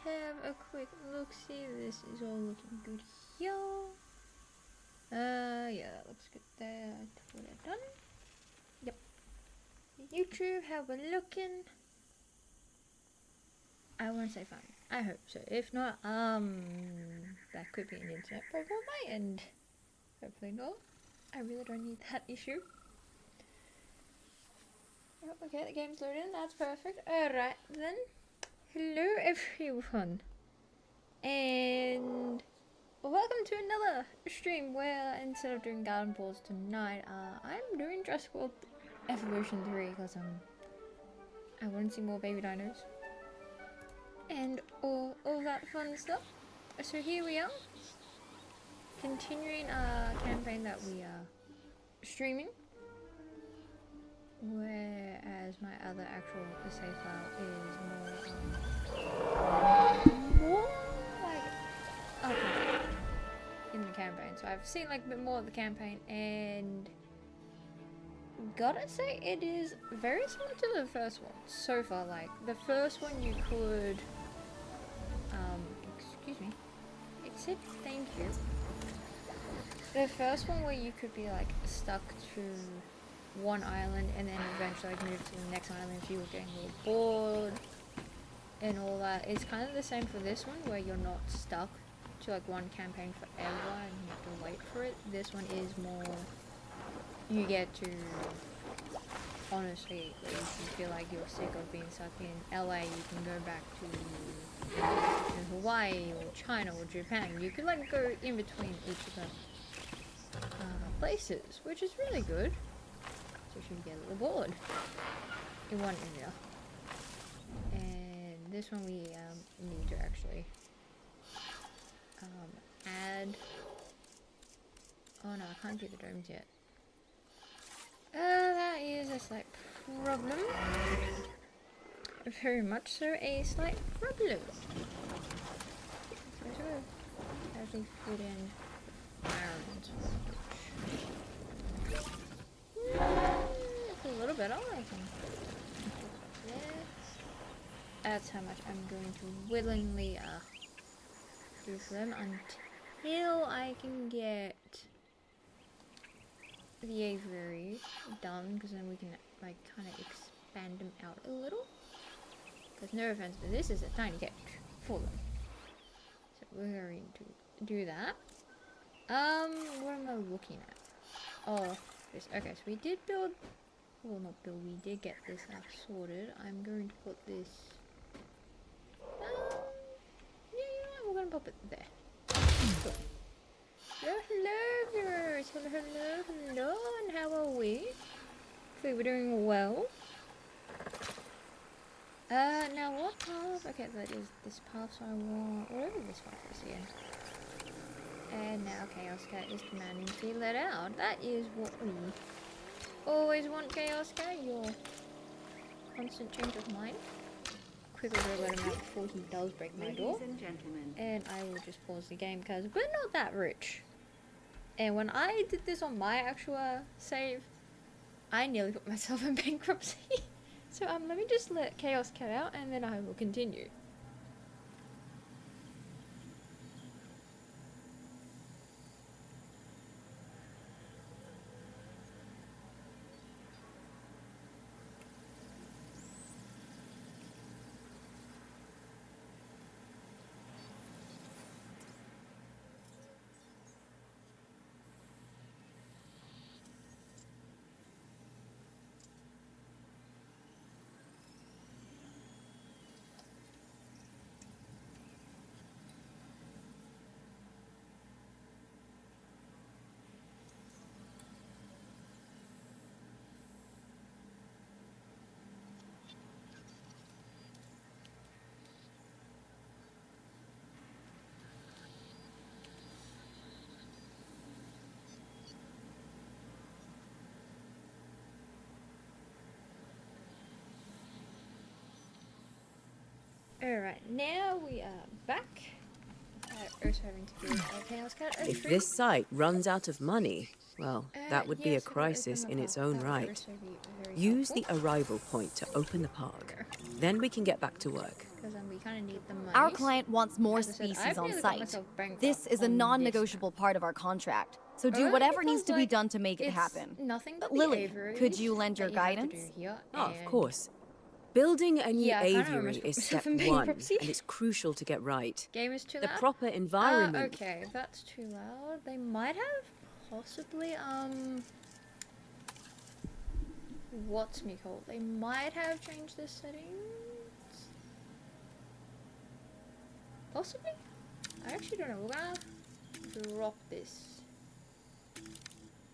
have a quick look. See, this is all looking good here. Yeah, that looks good there. Twitter done. Yep. YouTube, how we're looking. I want to say fine. I hope so. If not, that could be an internet problem on my end. Hopefully not. I really don't need that issue. Oh, okay, the game's loading. That's perfect. Alright then. Hello everyone. And welcome to another stream where instead of doing garden balls tonight, I'm doing Jurassic World Evolution 3 because I want to see more baby dinos. And all that fun stuff. So here we are. Continuing our campaign that we are streaming. Whereas my other actual save file is more like okay in the campaign. So I've seen like a bit more of the campaign, and gotta say it is very similar to the first one so far. Like the first one you could excuse me, it said thank you. The first one where you could be like stuck to one island and then eventually like move to the next island if you were getting a little bored and all that. It's kind of the same for this one where you're not stuck to like one campaign forever and you have to wait for it. This one is more you get to honestly, if you feel like you're sick of being stuck in LA, you can go back to Hawaii or China or Japan. You could like go in between each of the places, which is really good. So you get a little bored in one area. And this one we need to actually add. Oh no, I can't do the domes yet. That is a slight problem. Very much so a slight problem. So actually put in irons. It's a little bit all I can. That's how much I'm going to willingly do for them until I can get the aviary done, because then we can like kind of expand them out a little. Because no offense, but this is a tiny cage for them. So we're going to do that. What am I looking at? Oh, this. Okay, so we did build. Well, not build. We did get this sorted. I'm going to put this. Yeah, you know what? We're gonna pop it there. Cool. Hello, viewers. Hello, and how are we? Hopefully we're doing well. Now what path? Okay, that is this path, so I want whatever this path is here. And now Chaos Cat is commanding to be let out. That is what we always want, Chaos Cat. Your constant change of mind. Quickly go let him out before he does break my door. And I will just pause the game because we're not that rich. And when I did this on my actual save, I nearly put myself in bankruptcy. So let me just let Chaos Cat out and then I will continue. Alright, now we are back. Also having to do Chaos Cat. If this site runs out of money, well, that would be a yes, crisis in its own that would right. also be very Use the helpful. arrival point to open the park. Then we can get back to work. Because we kind kind of need the money. Our client wants more As I said, species I've on nearly got site. myself bankrupt This is a on this non-negotiable part of our contract, so do Only whatever needs because, to be like, done to make it it's happen. nothing but the Lily, aviaries could you lend that your you have to guidance? do here, Oh, of and course. Building a new yeah, I kinda aviary almost put is myself step in one, bankruptcy. and it's crucial to get right. Game is too The loud. proper environment. Okay, if that's too loud, they might have possibly what's me called? They might have changed the settings. Possibly. I actually don't know. We're gonna drop this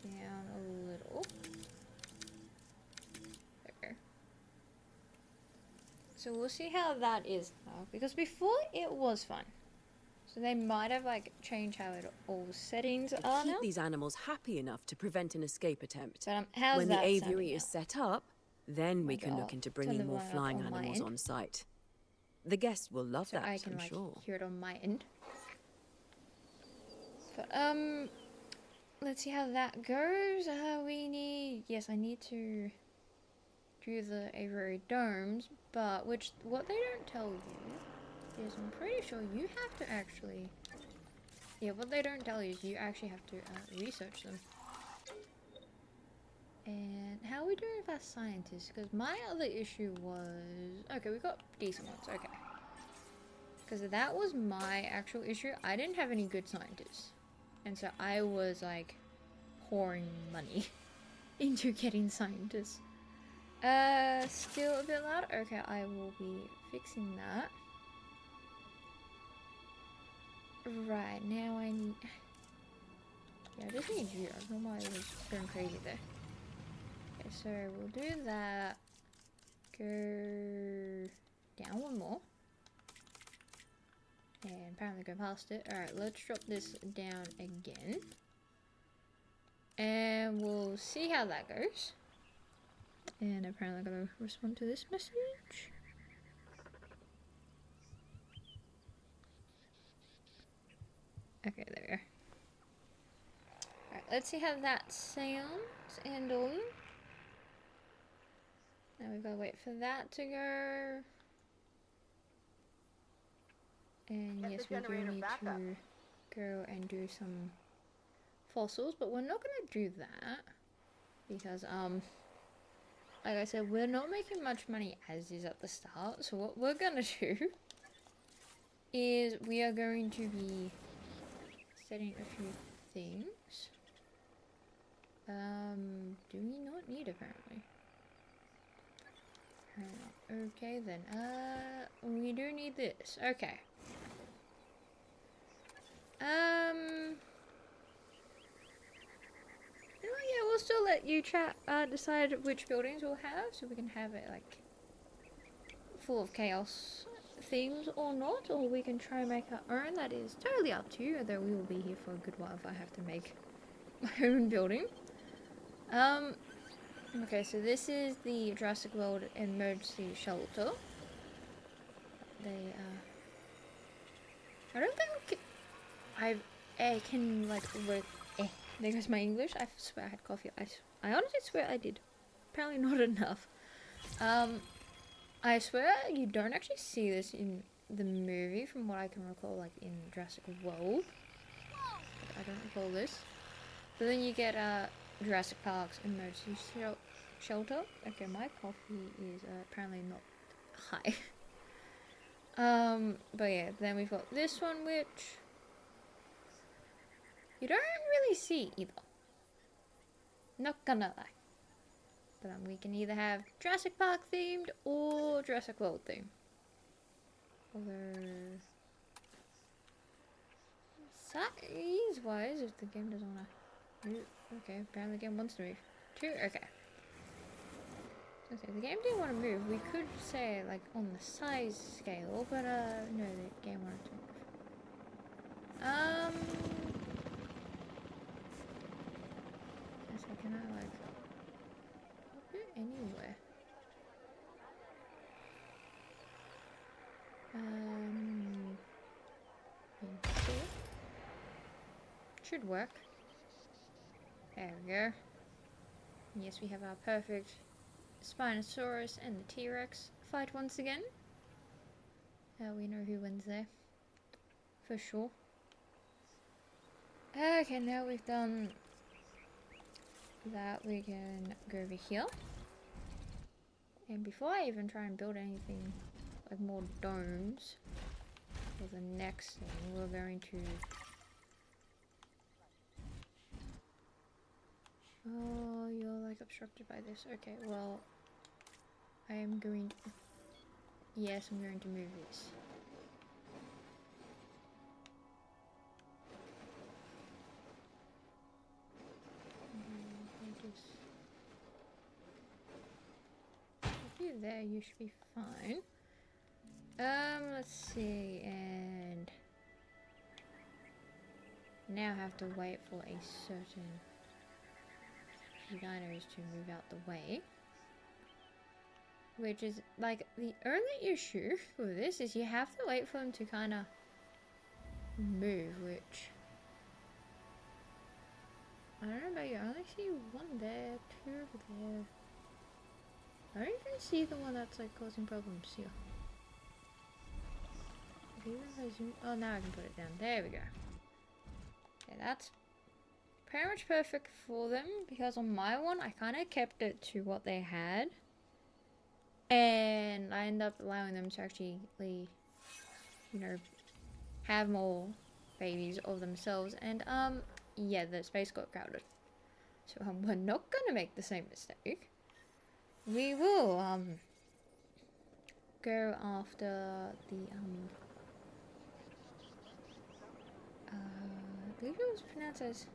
down a little. There. So we'll see how that is now, because before it was fun. So they might have like changed how it all settings are Keep now. these animals happy enough to prevent an escape attempt. But how's When the that aviary sounding is now? set up, then we Like, can I'll look into turn bringing the more volume up flying on my animals end. on site. The guests will love So that, I can I'm like sure. hear it on my end. But let's see how that goes. Yes, I need to do the aviary domes, but what they don't tell you is I'm pretty sure you have to actually. Yeah, what they don't tell you is you actually have to research them. And how are we doing with our scientists? Because my other issue was... Okay, we got decent ones, okay. Because that was my actual issue. I didn't have any good scientists. And so I was, like, pouring money into getting scientists. Still a bit loud? Okay, I will be fixing that. Right, now I need... Yeah, I just need you. I don't know why I was going crazy there. Okay, so we'll do that. Go down one more. And apparently go past it. Alright, let's drop this down again. And we'll see how that goes. And apparently I'm going to respond to this message. Okay, there we go. Alright, let's see how that sounds. And now we've got to wait for that to go. And yes, we do need to go and do some fossils, but we're not going to do that because, like I said, we're not making much money as is at the start. So what we're going to do is we are going to be setting a few things. Do we not need apparently? Okay then, we do need this. Okay. You know, yeah, we'll still let you chat, decide which buildings we'll have, so we can have it, like, full of chaos themes or not, or we can try and make our own. That is totally up to you, although we will be here for a good while if I have to make my own building. Okay, so this is the Jurassic World Emergency Shelter. I don't think I can, like, there goes my English. I swear I had coffee. I honestly swear I did. Apparently not enough. I swear you don't actually see this in the movie from what I can recall, like, in Jurassic World. I don't recall this. But then you get, Jurassic Park's Emergency Shelter. Okay, my coffee is apparently not high. But yeah, then we've got this one, which you don't really see either. Not gonna lie. But we can either have Jurassic Park themed or Jurassic World themed. Although size wise, if the game doesn't wanna move. Okay, apparently the game wants to move. 2, okay. Okay, the game didn't want to move. We could say, like, on the size scale, but, no, the game wanted to move. So can I, like, pop it anywhere? Should work. There we go. Yes, we have our perfect Spinosaurus and the T-Rex fight once again. We know who wins there. For sure. Okay, now we've done that, we can go over here. And before I even try and build anything like more domes for the next thing, we're going to... Oh, you're like obstructed by this. Okay, well, I am going to... Yes, I'm going to move this. There, you should be fine. Let's see, and now have to wait for a certain dinos to move out the way. Which is, like, the only issue with this is you have to wait for them to kind of move, which... I don't know about you, I only see one there, two over there. I don't even see the one that's like causing problems here. Even if I zoom, oh, now I can put it down. There we go. Okay, that's pretty much perfect for them because on my one I kind of kept it to what they had, and I ended up allowing them to actually, you know, have more babies of themselves. And yeah, the space got crowded, so we're not gonna make the same mistake. We will go after the I believe it was pronounced as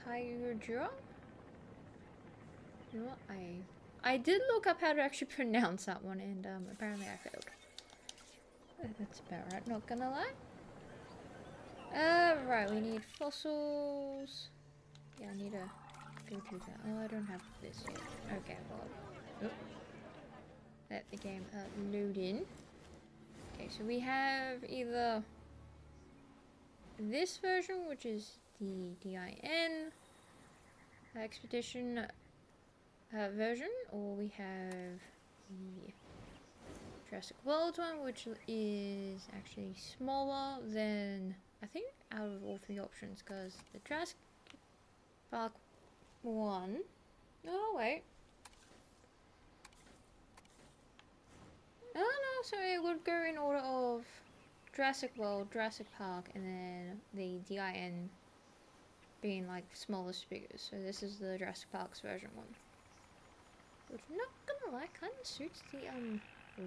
Kyujura. You know what? I did look up how to actually pronounce that one, and apparently I failed. That's about right, not gonna lie. Right, we need fossils. Yeah, I need to go through that. Oh, I don't have this yet. Okay, well, let the game load in. Okay, so we have either this version, which is the DIN expedition version, or we have the Jurassic World one, which is actually smaller than, I think, out of all three options, because the Jurassic Park one. Oh, wait. Oh, no, so it would go in order of Jurassic World, Jurassic Park, and then the DIN being like smallest figures. So this is the Jurassic Park's version one. Which, not gonna lie, kind of suits the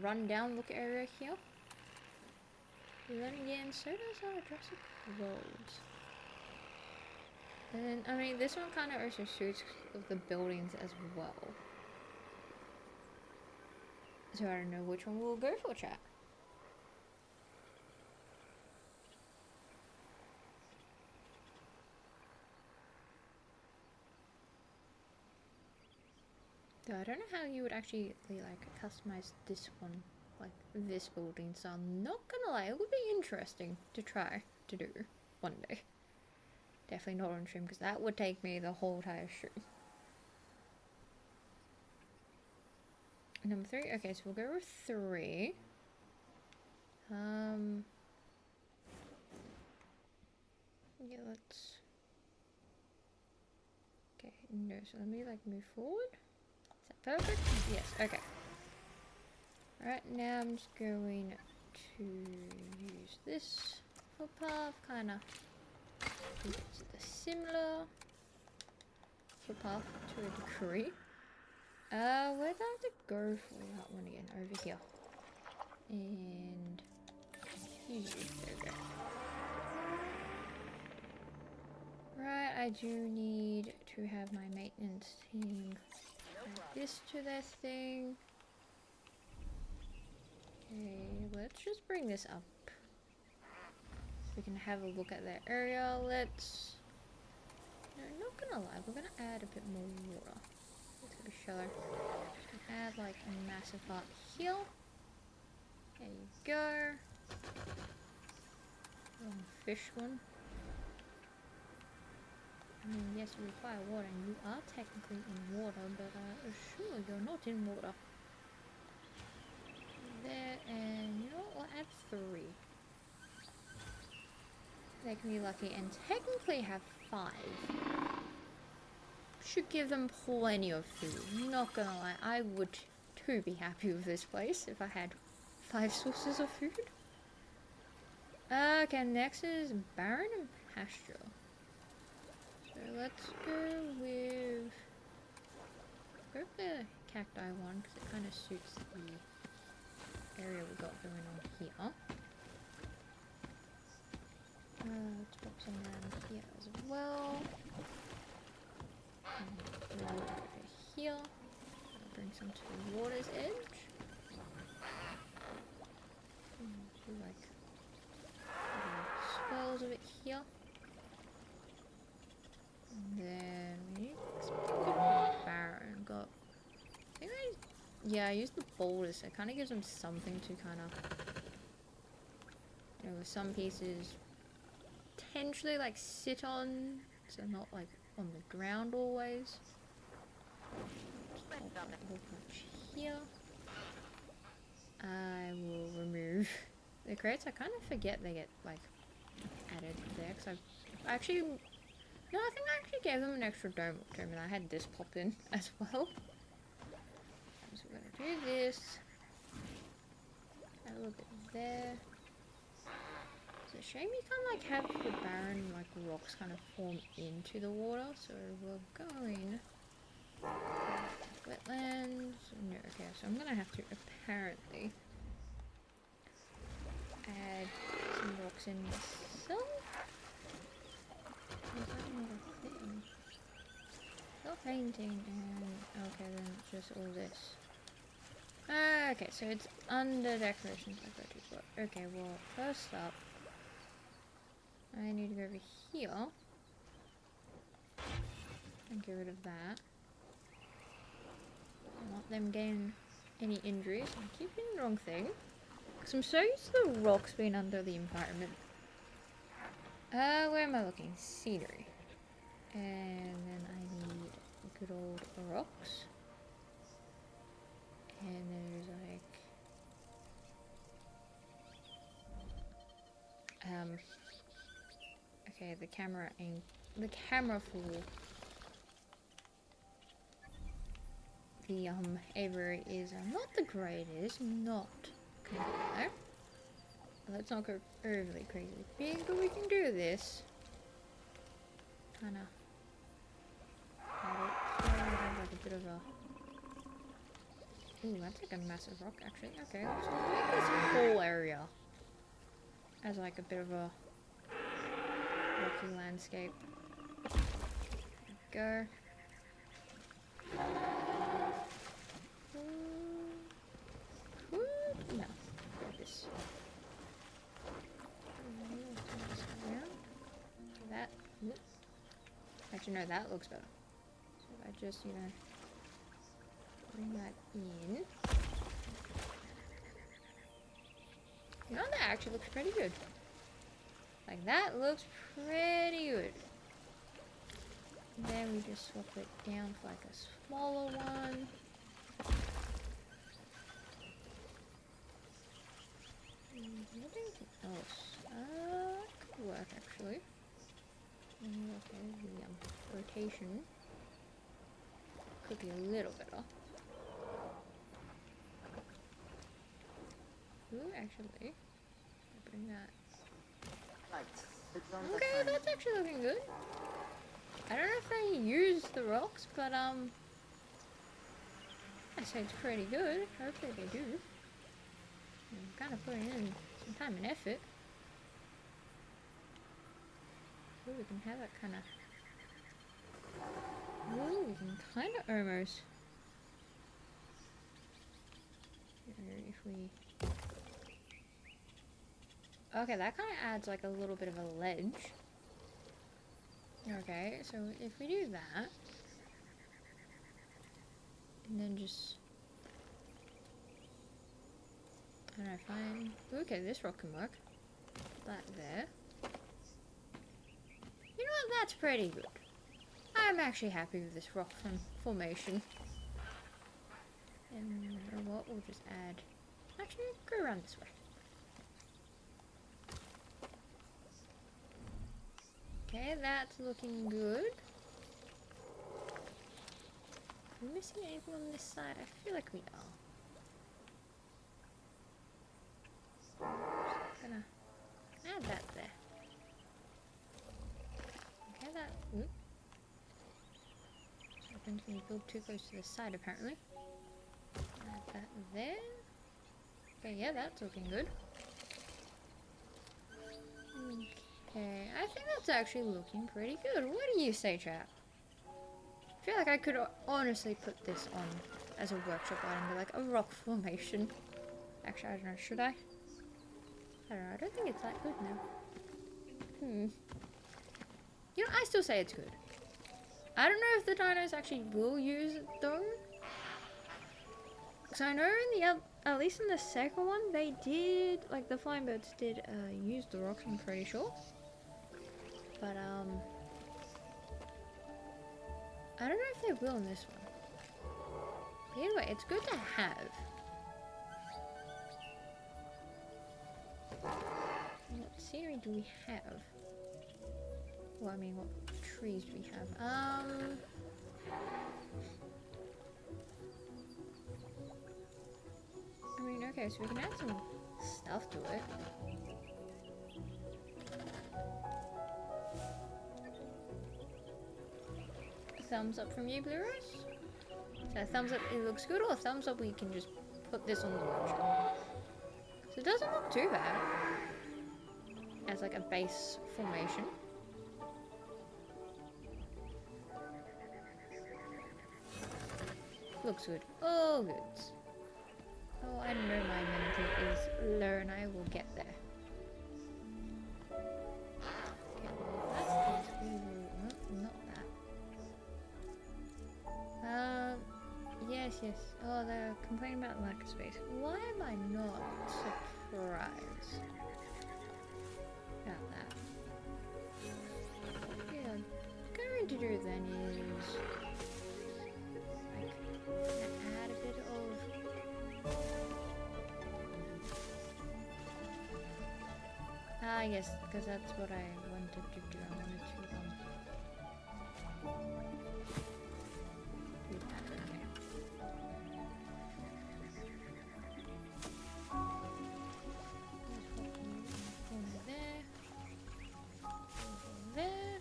run-down look area here. But then again, so does Jurassic World. And I mean, this one kind of also suits the buildings as well. So I don't know which one we'll go for, chat. So I don't know how you would actually like customize this one, like this building. So I'm not gonna lie, it would be interesting to try to do one day. Definitely not on stream, because that would take me the whole entire stream. Number 3. Okay, so we'll go with 3. Yeah, let's... Okay, no, so let me like move forward. Is that perfect? Yes, okay. Alright, now I'm just going to use this footpath, kind of keep it to the similar footpath to a degree. Where do I have to go for that one again? Over here. And here we go. Right, I do need to have my maintenance team add this to their thing. Okay, let's just bring this up. So we can have a look at that area. Let's... No, not gonna lie, we're gonna add a bit more water. Let's go shallow. Add like a massive part here. There you go. Fish one. I mean, yes, you require water, and you are technically in water, but sure, you're not in water. there, and you know what? We'll add 3. They can be lucky and technically have 5. Should give them plenty of food. Not gonna lie, I would too be happy with this place if I had 5 sources of food. Okay, next is barren and pasture. So let's go with the cacti one because it kind of suits the area we got going on here. Let's pop some around here as well. And over here. I'll bring some to the water's edge. Do like swirls of it here. And then we need some barren. Got. I think I used the boulders. It kind of gives them something to kind of. You know, with some pieces potentially like sit on, so not like on the ground always. Pop that whole bunch here. I will remove the crates. I kind of forget they get like added there because I actually no, I think I actually gave them an extra dome and I had this popped in as well. So we're gonna do this. Add a little bit there. It's a shame you can't like have the barren like rocks kind of form into the water, so we're going wetlands. No, okay, so I'm gonna have to apparently add some rocks in myself. Is that not a thing? Still painting and okay, then it's just all this. Okay, so it's under decorations I go to, but okay, well first up I need to go over here and get rid of that. I don't want them getting any injuries. I'm keeping the wrong thing. Because I'm so used to the rocks being under the environment. Where am I looking? Scenery. And then I need good old rocks. And there's like... Okay, the camera for the aviary is not the greatest, not completely. Let's not go overly crazy big, but we can do this. Kinda have like a bit of a ooh, that's like a massive rock actually. Okay, so we'll make this whole area as like a bit of a rocky landscape. There we go. No, like this. That. Actually, no, that looks better. So if I just, bring that in. You know, that actually looks pretty good. Like, that looks pretty good. And then we just swap it down for like a smaller one. Anything else? Could work actually. Okay, the rotation could be a little better. Ooh, actually, I'll bring that. Okay, that's actually looking good. I don't know if they use the rocks, but I say it's pretty good. Hopefully they do. I'm kind of putting in some time and effort. Ooh, we can have it kind of. Ooh, we can kind of almost. If we. Okay, that kind of adds like a little bit of a ledge. Okay, so if we do that, and then just, I don't know, fine. Okay, this rock can work. That there. You know what? That's pretty good. I'm actually happy with this rock formation. And you know what? We'll just add Actually, go around this way. Okay, that's looking good. Are we missing anything on this side? I feel like we are. Just gonna add that there. Okay, that. Oops. What happens when you build too close to the side, apparently? Add that there. Okay, yeah, that's looking good. Okay, I think that's actually looking pretty good. What do you say, chap? I feel like I could honestly put this on as a workshop item, like a rock formation. Actually, I don't know, should I? I don't know, I don't think it's that good now. You know, I still say it's good. I don't know if the dinos actually will use it though. Because I know in the at least in the second one, they did, like the flying birds did use the rocks, I'm pretty sure. But I don't know if they will in this one. Either way, it's good to have. What scenery do we have? Well, I mean, what trees do we have? I mean, okay, so we can add some stuff to it. Thumbs up from you, Blue Rose? So thumbs up, it looks good, or thumbs up, we can just put this on the workshop. So it doesn't look too bad as like a base formation. Looks good. Oh, good. Oh, I know my mental is low and I will get there. Okay, well, that's no, not that. Yes. Oh, they're complaining about lack of space. Why am I not surprised about that? Yeah, what I'm going to do then is add a bit of yes, because that's what I wanted to do. I wanted to do that, okay. There.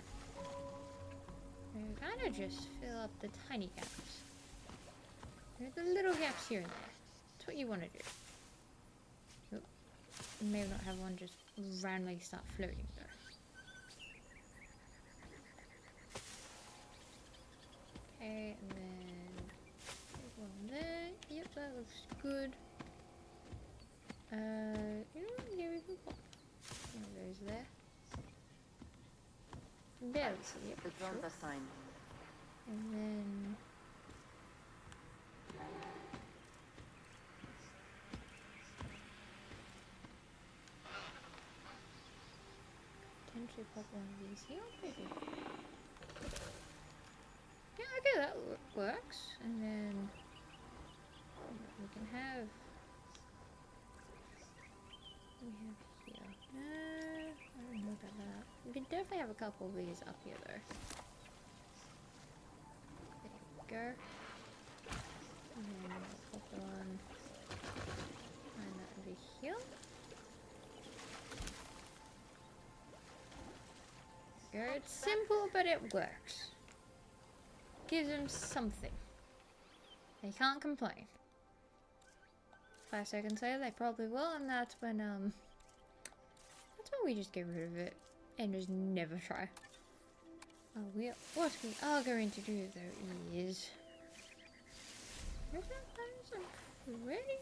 We kind of just fill up the tiny gaps. The little gaps here and there. That's what you want to do. Oop. You may not have one just randomly start floating though. Okay, and then there's one there. Yep, that looks good. You know what? Yeah, we can pop one of those there. There's yep, The sure. Dronta sign. And then potentially pop one of these here, maybe. Yeah, okay, that works. And then we can have. What do we have here? I don't know about that. We can definitely have a couple of these up here though. There we go. And then we'll pop one. And that over here. Go. It's simple, but it works. Gives them something. They can't complain. 5 seconds later, they probably will, and that's when we just get rid of it and just never try. What we are going to do though is pretty.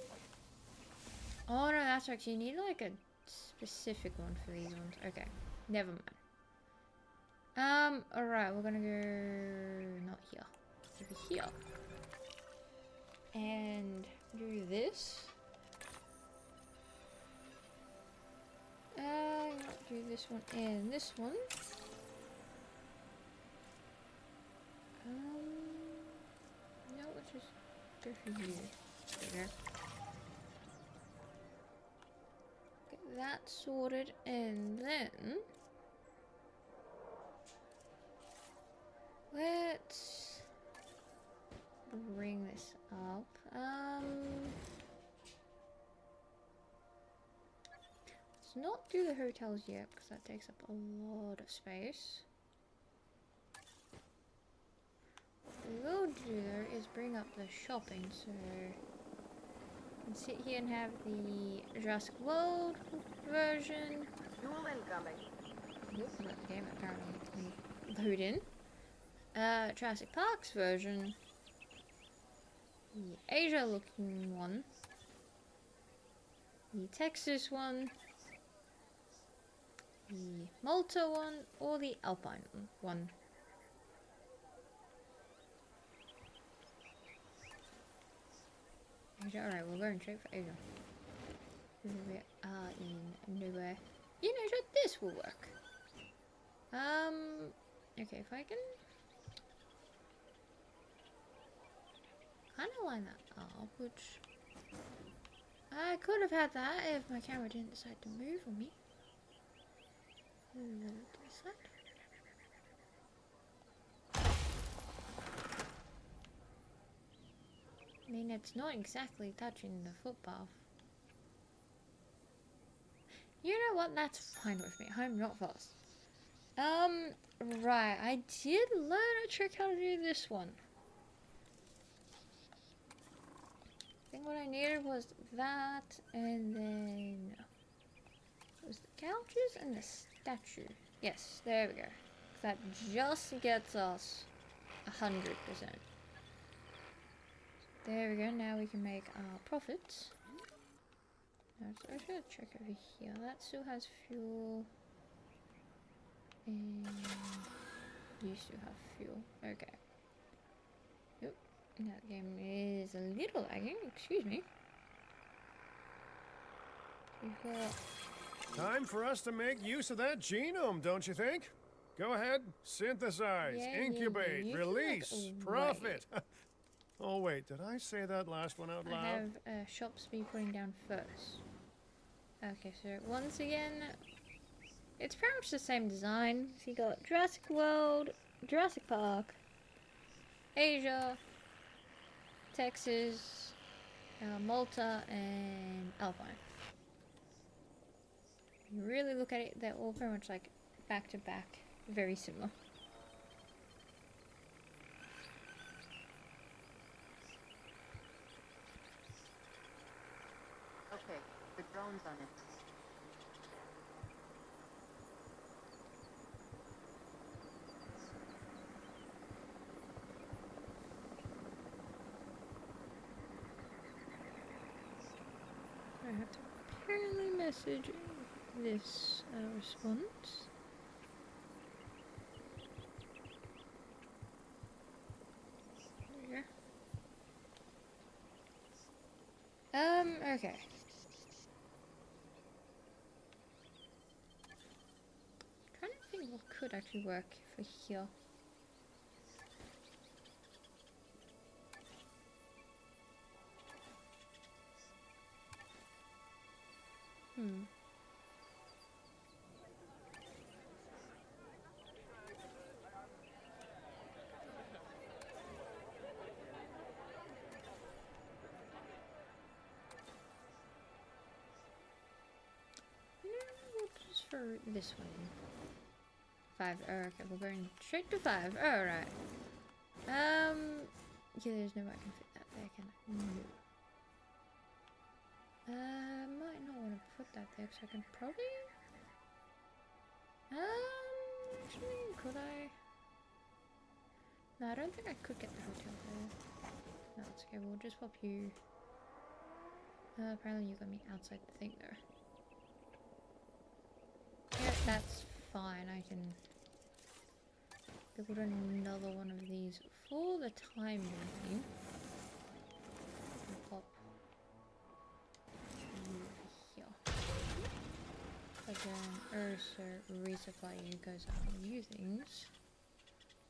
Oh no, that's actually you need like a specific one for these ones. Okay, never mind. Alright, we're gonna go not here. Over here. And do this. Do this one and this one. No, let's just go for you. There. that sorted, and then let's bring this up. Let's not do the hotels yet because that takes up a lot of space. What we will do though is bring up the shopping, so we can sit here and have the Jurassic World version. Fuel incoming. Yep, let the game apparently load in. Jurassic Park's version. The Asia looking one. The Texas one. The Malta one, or the Alpine one. Asia, alright, we're going straight for Asia. We are in nowhere. In Asia, this will work. Okay, if I can kind of line that up, which I could have had that if my camera didn't decide to move on me. I mean, it's not exactly touching the footpath. You know what? That's fine with me. I'm not fast. Right. I did learn a trick how to do this one. I think what I needed was that, and then it was the couches and the statue. Yes, there we go. That just gets us 100%. There we go. Now we can make our profits. Now, so I should check over here. That still has fuel. And you still have fuel. Okay. Yep. That game is a little lagging. Excuse me. We've got... Time for us to make use of that genome, don't you think? Go ahead, synthesize, incubate, release, profit. Oh wait, did I say that last one out loud? I have shops be putting down first. Okay, so once again, it's pretty much the same design. So you got Jurassic World, Jurassic Park, Asia, Texas, Malta, and Alpine. You really look at it, they're all pretty much like back to back, very similar. Okay, the drone's on it. I have to apparently message this response. There we go. Okay. Trying to think what could actually work for here. What's for this one? 5. Oh, okay, we're going straight to 5. Alright. Yeah, there's no way I can fit that there, can I? No. Might not want to put that there, because I can probably... actually, could I? No, I don't think I could get the hotel there. No, it's okay, we'll just pop you... apparently you got me outside the thing, though. Yeah, that's fine, I can... build another one of these for the time being. Pop again, also resupply you guys on new things.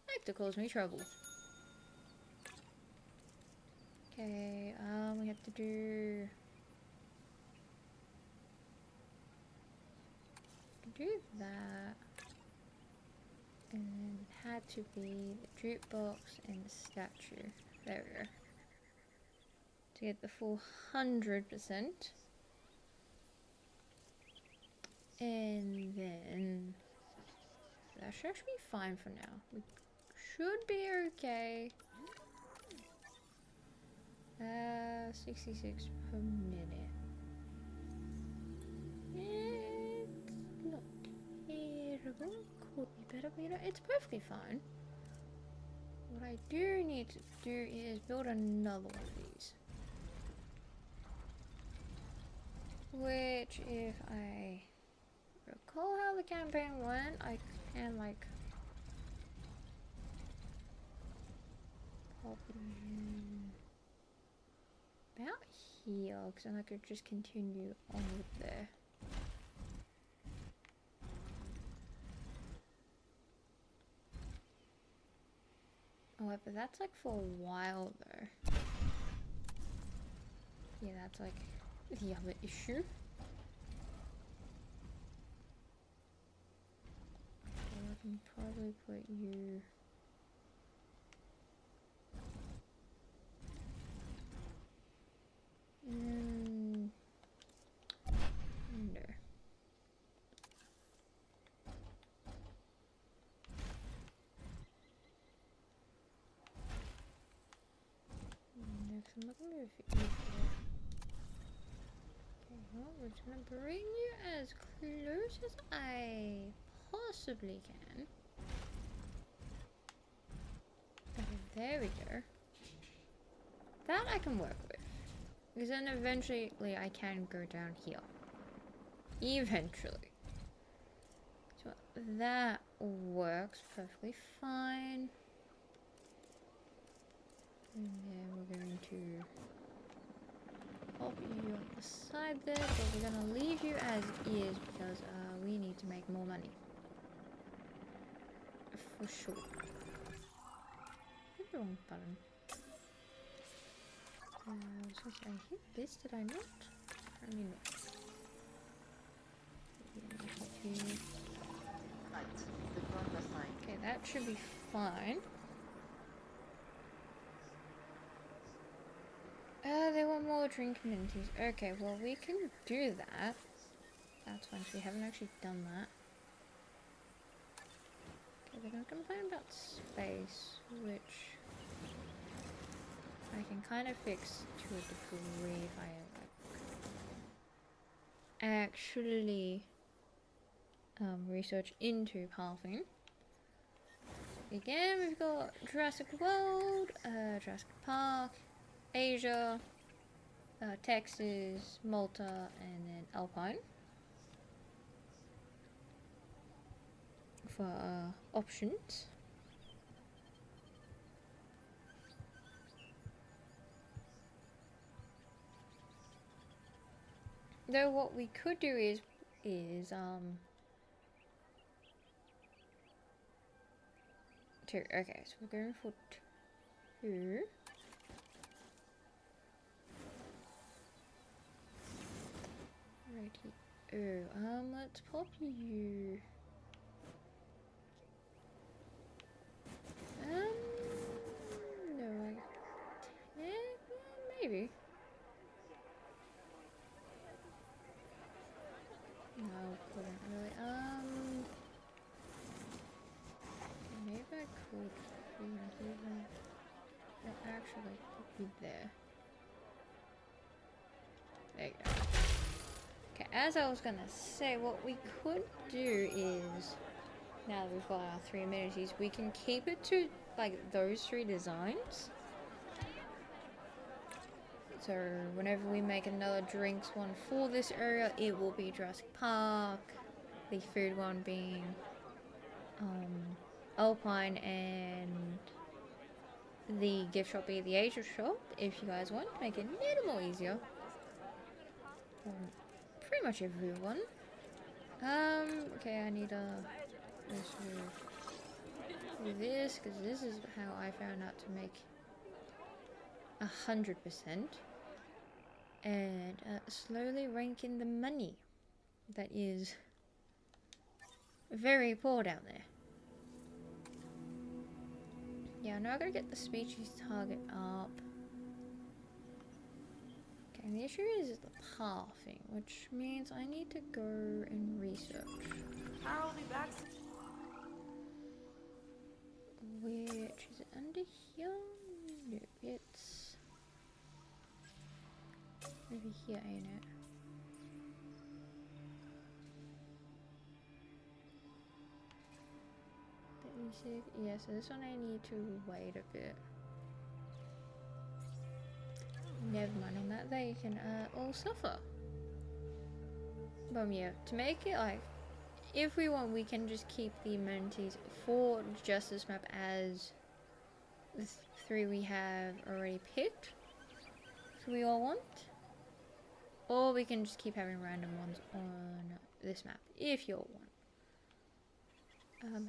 Like to cause me trouble. Okay, we have to do do that. And then it had to be the jukebox and the statue. There we go. To get the full 100%. And then that should actually be fine for now. We should be okay. 66 per minute. It's not terrible. Could be better, but you know, it's perfectly fine. What I do need to do is build another one of these. Which, if I recall how the campaign went, I can like probably about here, because then I could just continue on with there. Oh, but that's like for a while though. Yeah, that's like the other issue. So I can probably put you. No. Next, I'm not gonna move it either. Okay, well, we're just gonna bring you as close as I possibly can. Okay, there we go. That I can work with. Because then eventually I can go down here. Eventually. So that works perfectly fine. And then we're going to pop you on the side there, but we're going to leave you as is because we need to make more money. For sure. Hit the wrong button. I was going to say, I hit this, did I not? Apparently not. Right. The drones are signed. Okay, that should be fine. There were more drink amenities. Okay, well we can do that. That's fine, so we haven't actually done that. Okay, we're gonna complain about space, which I can kind of fix to a degree if I like actually research into pathing. Again, we've got Jurassic World, Jurassic Park, Asia, Texas, Malta, and then Alpine for options. Though what we could do is two. Okay, so we're going for two. Righty. Oh, let's pop you. No, maybe. No, couldn't really. Maybe I could even. No, actually, be there. There you go. Okay, as I was gonna say, what we could do is, now that we've got our 3 amenities, we can keep it to like those 3 designs. So whenever we make another drinks one for this area, it will be Jurassic Park, the food one being Alpine, and the gift shop be the Asia shop, if you guys want to make it a little more easier. Pretty much everyone. Okay, I need to do this, because this is how I found out to make 100%. And slowly rank in the money that is very poor down there. Yeah, now I gotta get the species target up. Okay, the issue is the pathing, which means I need to go and research. I'll be back. Which is it under here? No, it's over here, ain't it? Yeah, so this one I need to wait a bit. Never mind on that, they can all suffer. But yeah, to make it like, if we want, we can just keep the amenities for just this map as the 3 we have already picked. If we all want. Or we can just keep having random ones on this map, if you all want.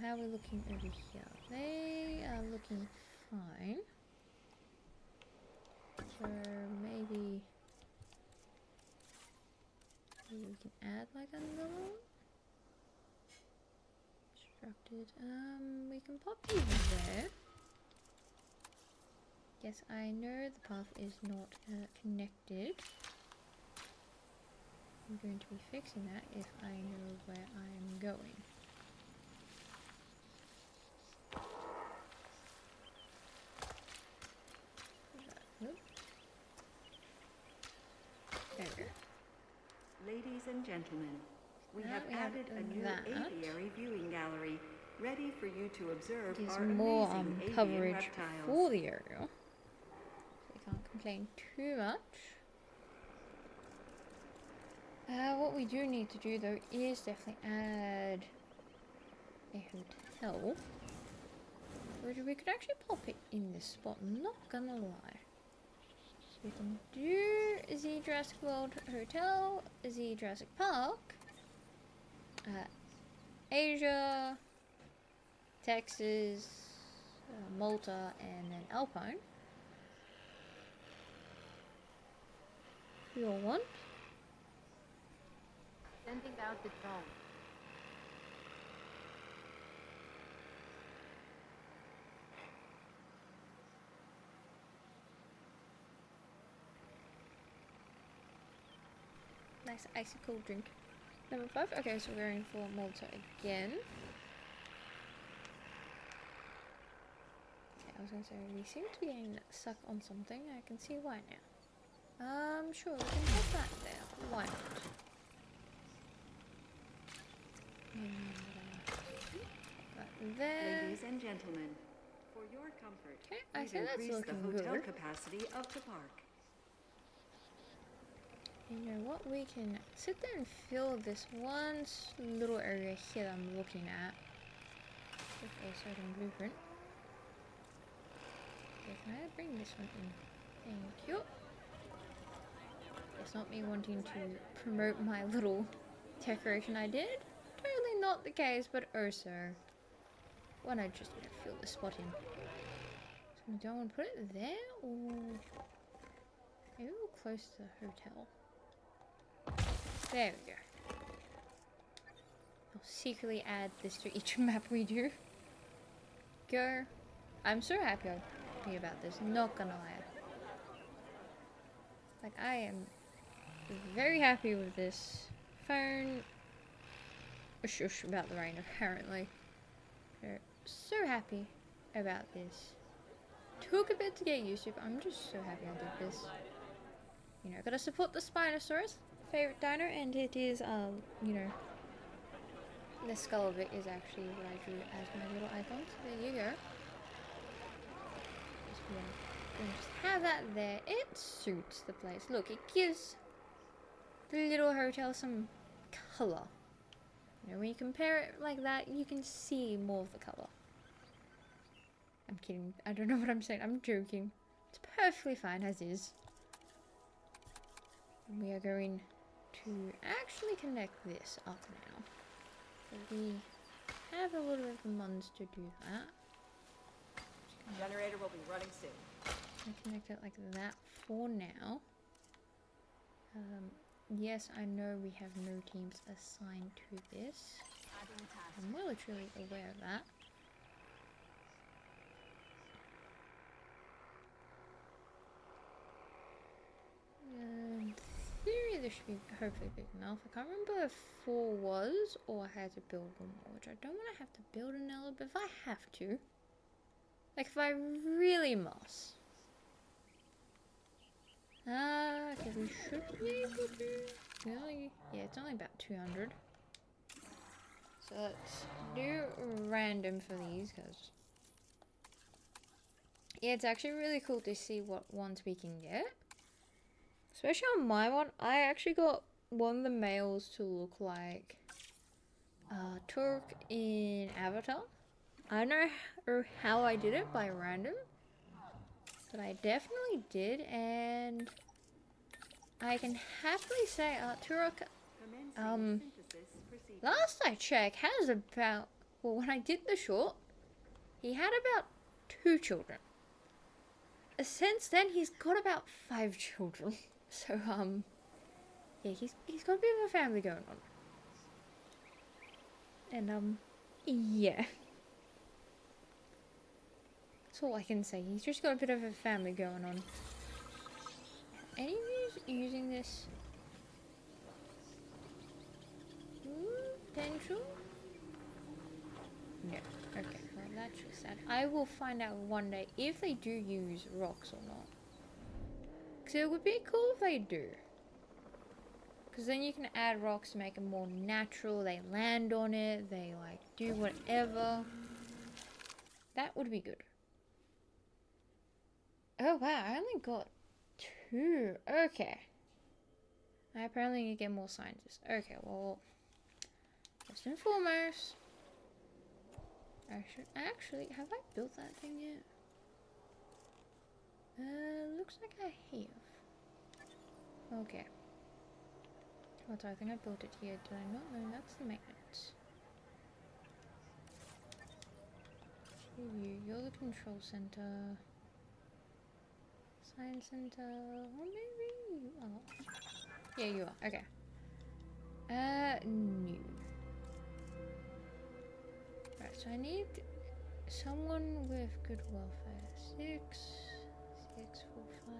How are we looking over here? They are looking fine. So maybe we can add like another one. Constructed. We can pop these there. Yes, I know the path is not connected. I'm going to be fixing that if I know where I'm going. There we go. Ladies and gentlemen, we have we have added a new that. aviary viewing gallery, ready for you to observe There's our more amazing avian coverage reptiles. for the aerial. So we can't complain too much. What we do need to do though is definitely add a hotel. Which we could actually pop it in this spot, I'm not gonna lie. So we can do the Jurassic World Hotel, the Jurassic Park, Asia, Texas, Malta, and then Alpine. We all want. Sending out the drone. Nice icy cold drink. Number 5. Okay, so we're going for Malta again. Okay, I was gonna say we seem to be getting stuck on something. I can see why now. Sure, we can put that there. Why not? That there. Ladies and gentlemen, for your comfort, Okay, I we've say that's increased the looking hotel good. capacity of the park. You know what? We can sit there and fill this one little area here that I'm looking at with a certain blueprint. Okay, can I bring this one in? Thank you. It's not me wanting to promote my little decoration I did. Totally not the case, but oh so. Why not just fill the spot in? So do I want to put it there or maybe we'll close to the hotel. There we go. I'll secretly add this to each map we do. Go. I'm so happy about this, not gonna lie. Like, I am very happy with this. Phone. Shush about the rain, apparently. So happy about this. Took a bit to get used to, but I'm just so happy I did this. You know, gotta support the Spinosaurus. Favorite dino, and it is, you know, the skull of it is actually what I drew as my little icon. So there you go. Just have that there. It suits the place. Look, it gives the little hotel some color. You know, when you compare it like that, you can see more of the color. I'm kidding. I don't know what I'm saying. I'm joking. It's perfectly fine as is. And we are going to actually connect this up now. So we have a little bit of months to do that. Generator will be running soon. I connect it like that for now. Yes, I know we have no teams assigned to this. I'm well and truly aware of that. In theory, this should be hopefully big enough. I can't remember if 4 was or I had to build one more, which I don't want to have to build another, but if I have to, like if I really must. Okay, we should be able to. Really? Yeah, it's only about 200. So let's do random for these, because yeah, it's actually really cool to see what ones we can get. Especially on my one, I actually got one of the males to look like Turk in Avatar. I don't know how I did it by random, but I definitely did, and I can happily say Turk, last I checked, has about, well, when I did the short, he had about 2 children. Since then, he's got about 5 children. So, yeah, he's got a bit of a family going on. And, yeah. That's all I can say. He's just got a bit of a family going on. Any of you using this? Potential? No. Okay, well, that's just sad. I will find out one day if they do use rocks or not. Because it would be cool if they do. Because then you can add rocks to make it more natural. They land on it. They, like, do whatever. That would be good. Oh, wow. I only got 2. Okay. I apparently need to get more scientists. Okay, well. First and foremost. Actually, have I built that thing yet? Looks like I have. Okay. What, I think I built it here. Did I not? No, that's the maintenance. You're the control center. Science center. Or maybe you are. Yeah, you are. Okay. New. Right, so I need someone with good welfare. 6, 6, 4, 5.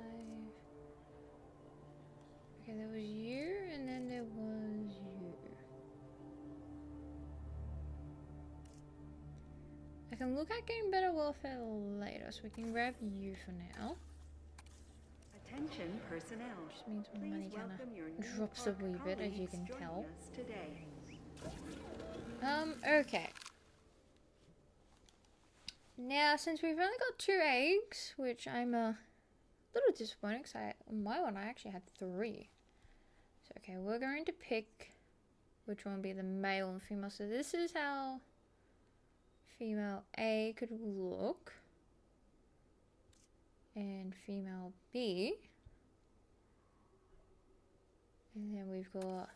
Okay, there was you, and then there was you. I can look at getting better welfare later, so we can grab you for now. Attention personnel. Just means my Please money welcome your kinda new drops a park wee bit, as you colleagues can joining tell. us today. Okay. Now, since we've only got 2 eggs, which I'm a little disappointed, because on my one I actually had 3. So, okay, we're going to pick which one will be the male and female. So this is how female A could look. And female B. And then we've got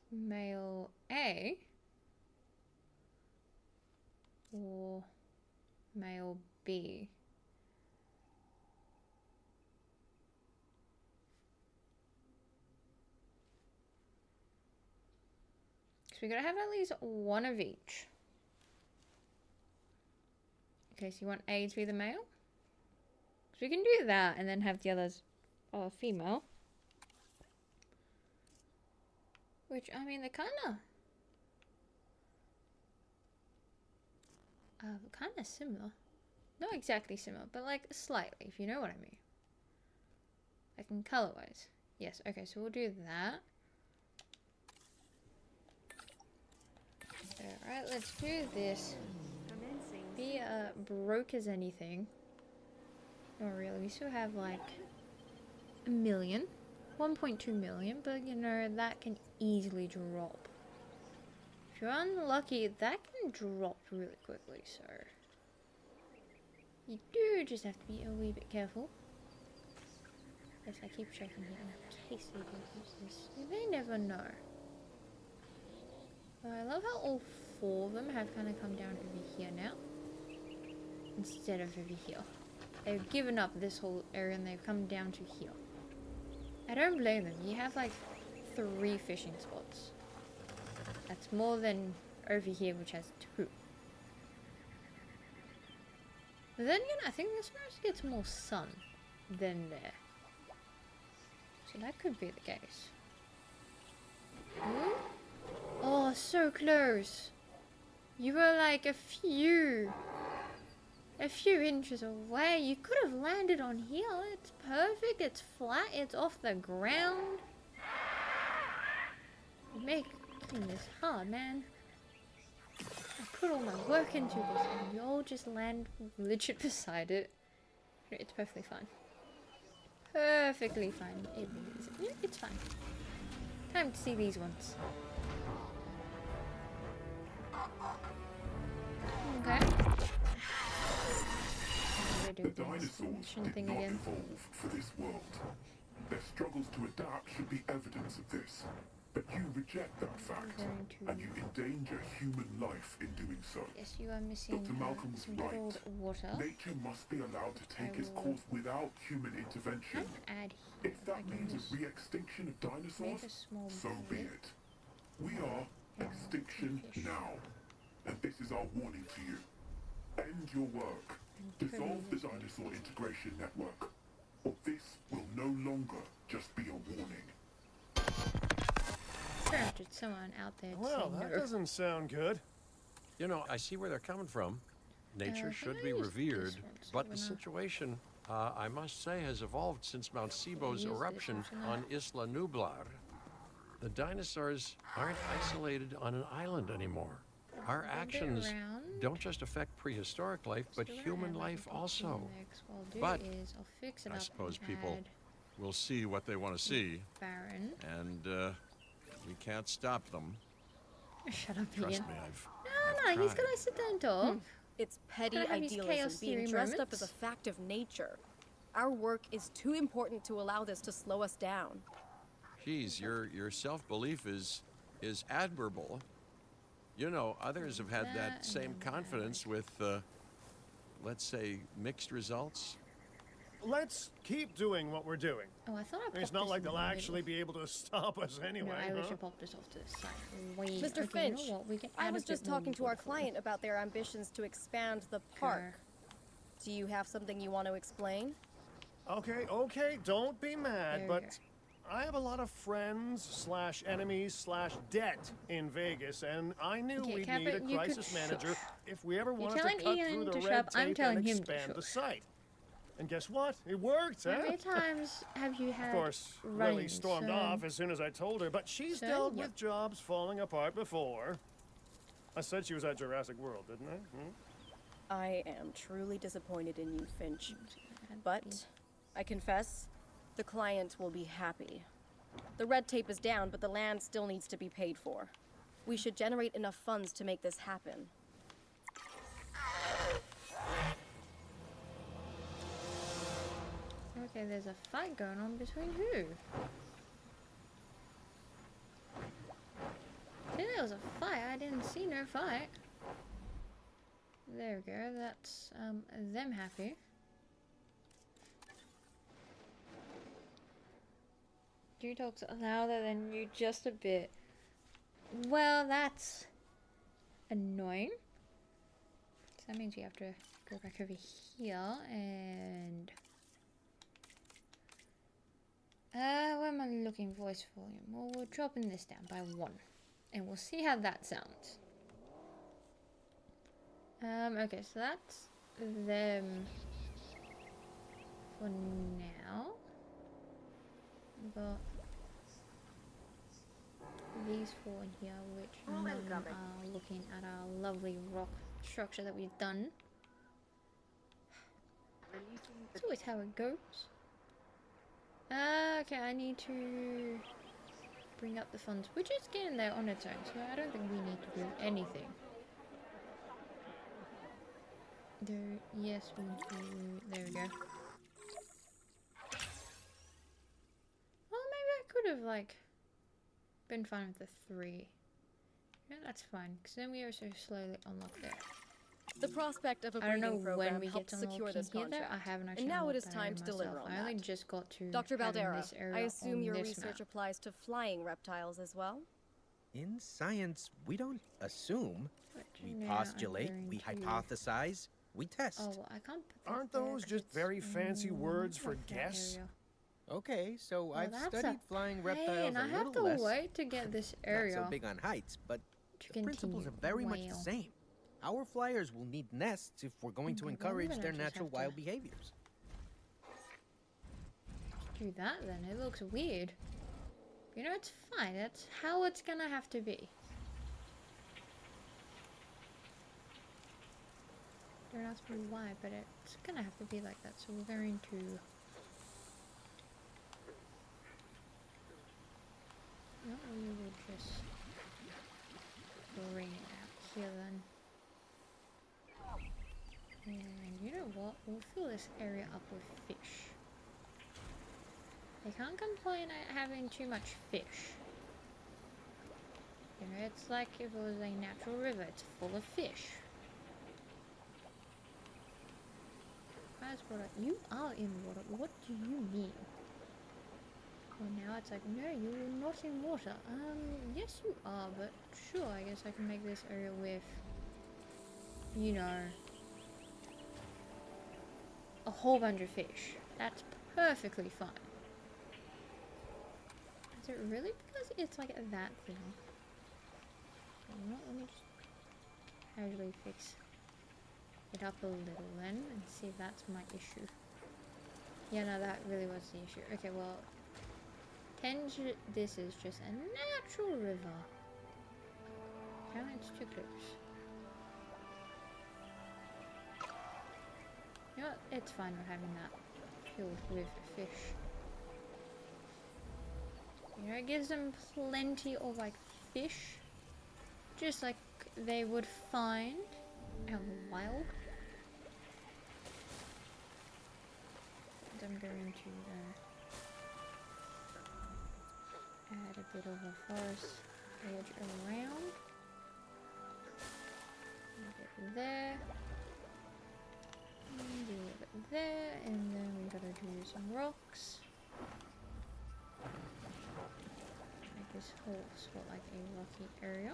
male A. Or male B. So we gotta have at least one of each. Okay, so you want A to be the male? So we can do that and then have the others female. Which, I mean, they're kinda similar. Not exactly similar, but like slightly, if you know what I mean. Like in color-wise. Yes, okay, so we'll do that. Alright, let's do this. Commencing Be broke as anything. Not really, we still have like a million. 1.2 million, but you know, that can easily drop. If you're unlucky, that can drop really quickly, so you do just have to be a wee bit careful. Yes, I keep checking here in case they do use this. You may never know. I love how all 4 of them have kind of come down over here now, instead of over here. They've given up this whole area and they've come down to here. I don't blame them. You have like 3 fishing spots. That's more than over here, which has 2. But then again, I think this one gets more sun than there. So that could be the case. Ooh. Oh, so close. You were like a few inches away. You could have landed on here. It's perfect. It's flat. It's off the ground. You're making this hard, man. I put all my work into this and you all just land legit beside it. It's perfectly fine. Perfectly fine. It's fine. Time to see these ones. Okay. The dinosaurs did not evolve for this world. Their struggles to adapt should be evidence of this. But you reject that fact, and you endanger human life in doing so. Yes, you are missing Dr. Malcolm's some good right. old water. Nature must be allowed to take its course without human intervention. Add If that means a re-extinction of dinosaurs, so be it. We are extinction now. And this is our warning to you. End your work. Dissolve the dinosaur integration network. Or this will no longer just be a warning. There's someone out there to Well, say that no. doesn't sound good. You know, I see where they're coming from. Nature can should I be use revered, this one? So but we're the not- situation, I must say, has evolved since Mount Sibo's use this eruption one for now. on Isla Nublar. The dinosaurs aren't isolated on an island anymore. Our actions don't just affect prehistoric life, but human life also. But I suppose people will see what they want to see, Baron. and we can't stop them. Shut up, Trust Ian. me, I've No, he's tried. gonna sit there and talk. It's petty Gotta have his idealism chaos being theory dressed up moments. as a fact of nature. Our work is too important to allow this to slow us down. Geez, your self-belief is admirable. You know, others have had that same confidence with, let's say, mixed results. Let's keep doing what we're doing. Oh, I thought I popped It's not this like in the they'll middle. actually be able to stop us anyway. No, I huh? literally popped this off to the side. Wait, Mr. okay, Finch, you know what? We can I add was a bit just more talking to our water for client about their ambitions to expand the park. Do you have something you want to explain? Okay, don't be mad, There but you go. I have a lot of friends / enemies / debt in Vegas, and I knew Okay, we'd Kappa, need a you could crisis manager if we ever wanted to telling cut Ian through the to red shut up, I'm tape telling and him to expand the shut. site. And guess what? It worked, How huh? many times have you had Of course, Lily run-ins, stormed so- off as soon as I told her, but she's So, dealt yep. with jobs falling apart before. I said she was at Jurassic World, didn't I? I am truly disappointed in you, Finch. But, I confess, the client will be happy. The red tape is down, but the land still needs to be paid for. We should generate enough funds to make this happen. Okay, there's a fight going on between who? I think there was a fight. I didn't see no fight. There we go. That's them happy. You talk louder than you just a bit. Well, that's annoying. So that means we have to go back over here and what am I looking? Voice volume. Well, we're dropping this down by 1 and we'll see how that sounds. Okay, so that's them for now. We've got these 4 in here, which Full none incoming. are looking at our lovely rock structure that we've done. Releasing the It's always how it goes. Okay, I need to bring up the funds, which is getting there on its own, so I don't think we need to do anything. There, yes, we do. There we go. Well, maybe I could have, like, been fine with the 3. Yeah, that's fine, because then we also slowly unlock there. The prospect of a I don't know breeding when program we get helped to secure unlock this here, though. contract. I haven't actually And now it unlocked is that time area to deliver myself. on I only that. just got to Dr. having Valdera, this area I assume on your this research map. applies to flying reptiles as well? In science, we don't assume. But We now I'm postulate, going we to- hypothesize, we test. Oh, well, I can't put that Aren't there those 'cause just it's very fancy words not for that guess? area. Okay, so Oh, I've that's studied a flying pain. reptiles I a have little to less. wait to get this area. Not so big on heights, but to the principles continue. are very much the Wow. same. Our flyers will need nests if we're going to Okay, well, I'm encourage gonna their just natural have to- wild behaviors. Do that then. It looks weird. You know, it's fine. That's how it's gonna have to be. Don't ask me why, but it's gonna have to be like that. So we're going to. No, we will just bring it out here then. And you know what? We'll fill this area up with fish. They can't complain at having too much fish. You know, it's like if it was a natural river, it's full of fish. That's what you are in water. What do you mean? Well, now it's like, no, you're not in water. Yes you are, but sure, I guess I can make this area with, you know, a whole bunch of fish. That's perfectly fine. Is it really because it's like that thing? Let me just casually fix it up a little then and see if that's my issue. Yeah, no, that really was the issue. Okay, well, this is just a natural river. How much too close? You know what? It's fine with having that filled with fish. You know, it gives them plenty of like fish, just like they would find out in the wild. And I'm going to add a bit of a forest edge around. A bit there. And a little bit there, and then we gotta do some rocks. Make this whole spot like a rocky area.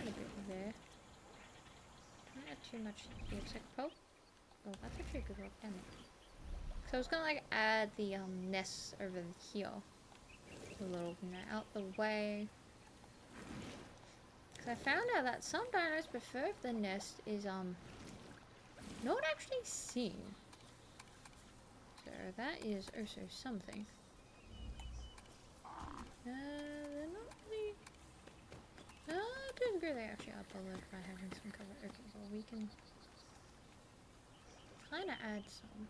Add a bit there. Don't add too much here. It's like, oh, that's actually a good rock, damn it. So I was gonna like add the nests over here, a little, you know, out the way. Cause I found out that some dinos prefer if the nest is not actually seen. So that is also something. They're not really. I didn't agree they actually are bothered by having some cover. Okay, well we can kind of add some.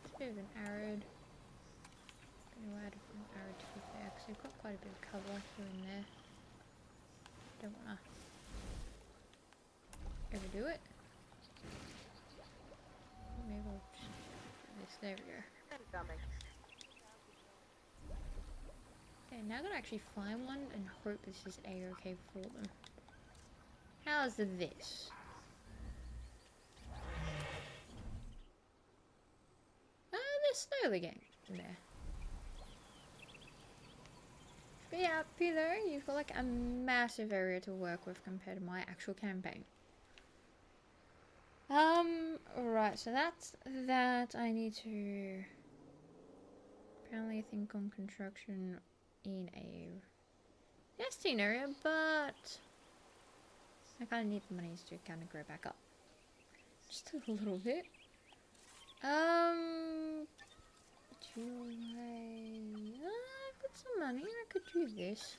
It's a bit of an arid. Gonna add an arid to be fair, because they've got quite a bit of cover here and there. Don't wanna overdo it. Maybe we'll just do this. There we go. Okay, now I'm gonna actually find one and hope this is a-okay for them. How's this? They're slowly getting there. Be happy though, you've got like a massive area to work with compared to my actual campaign. Right, so that's that. I need to apparently think on construction in a nesting area, but I kind of need the monies to kind of grow back up. Just a little bit. I've got some money, I could do this.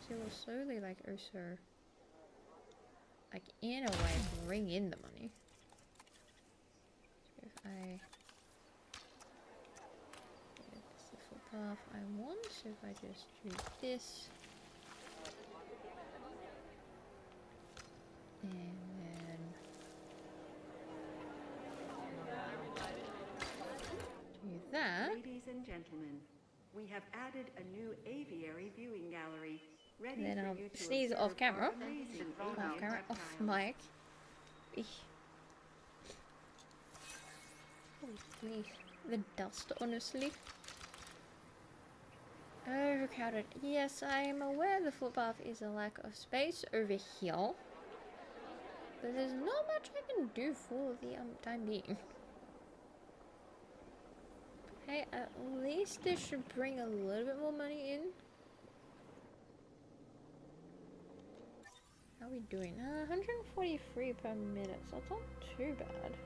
So we'll slowly, like, also, like, in a way, bring in the money. So if I this is the footpath I want, so if I just do this, and then do that. Ladies and gentlemen, we have added a new aviary viewing gallery. Ready And then for I'll you to sneeze observe off camera. our amazing Off avian camera, off reptiles. mic. Oh, please. the dust, honestly. Overcrowded. Yes, I am aware the footpath is a lack of space over here. But there's not much I can do for the time being. Hey, at least this should bring a little bit more money in. How are we doing? 143 per minute, so it's not too bad.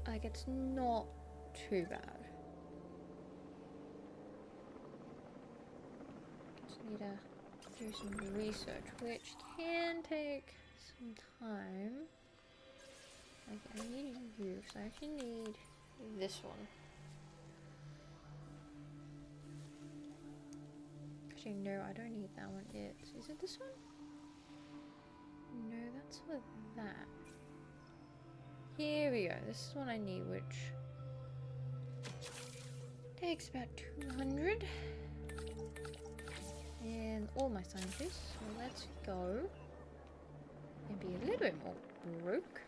Like, it's not too bad. Just need to do some research, which can take some time. Like, I need you, because I actually need this one. Actually, no, I don't need that one. Is it this one? No, that's for that. Here we go. This is what I need, which takes about 200. And all my scientists. So let's go and be a little bit more broke.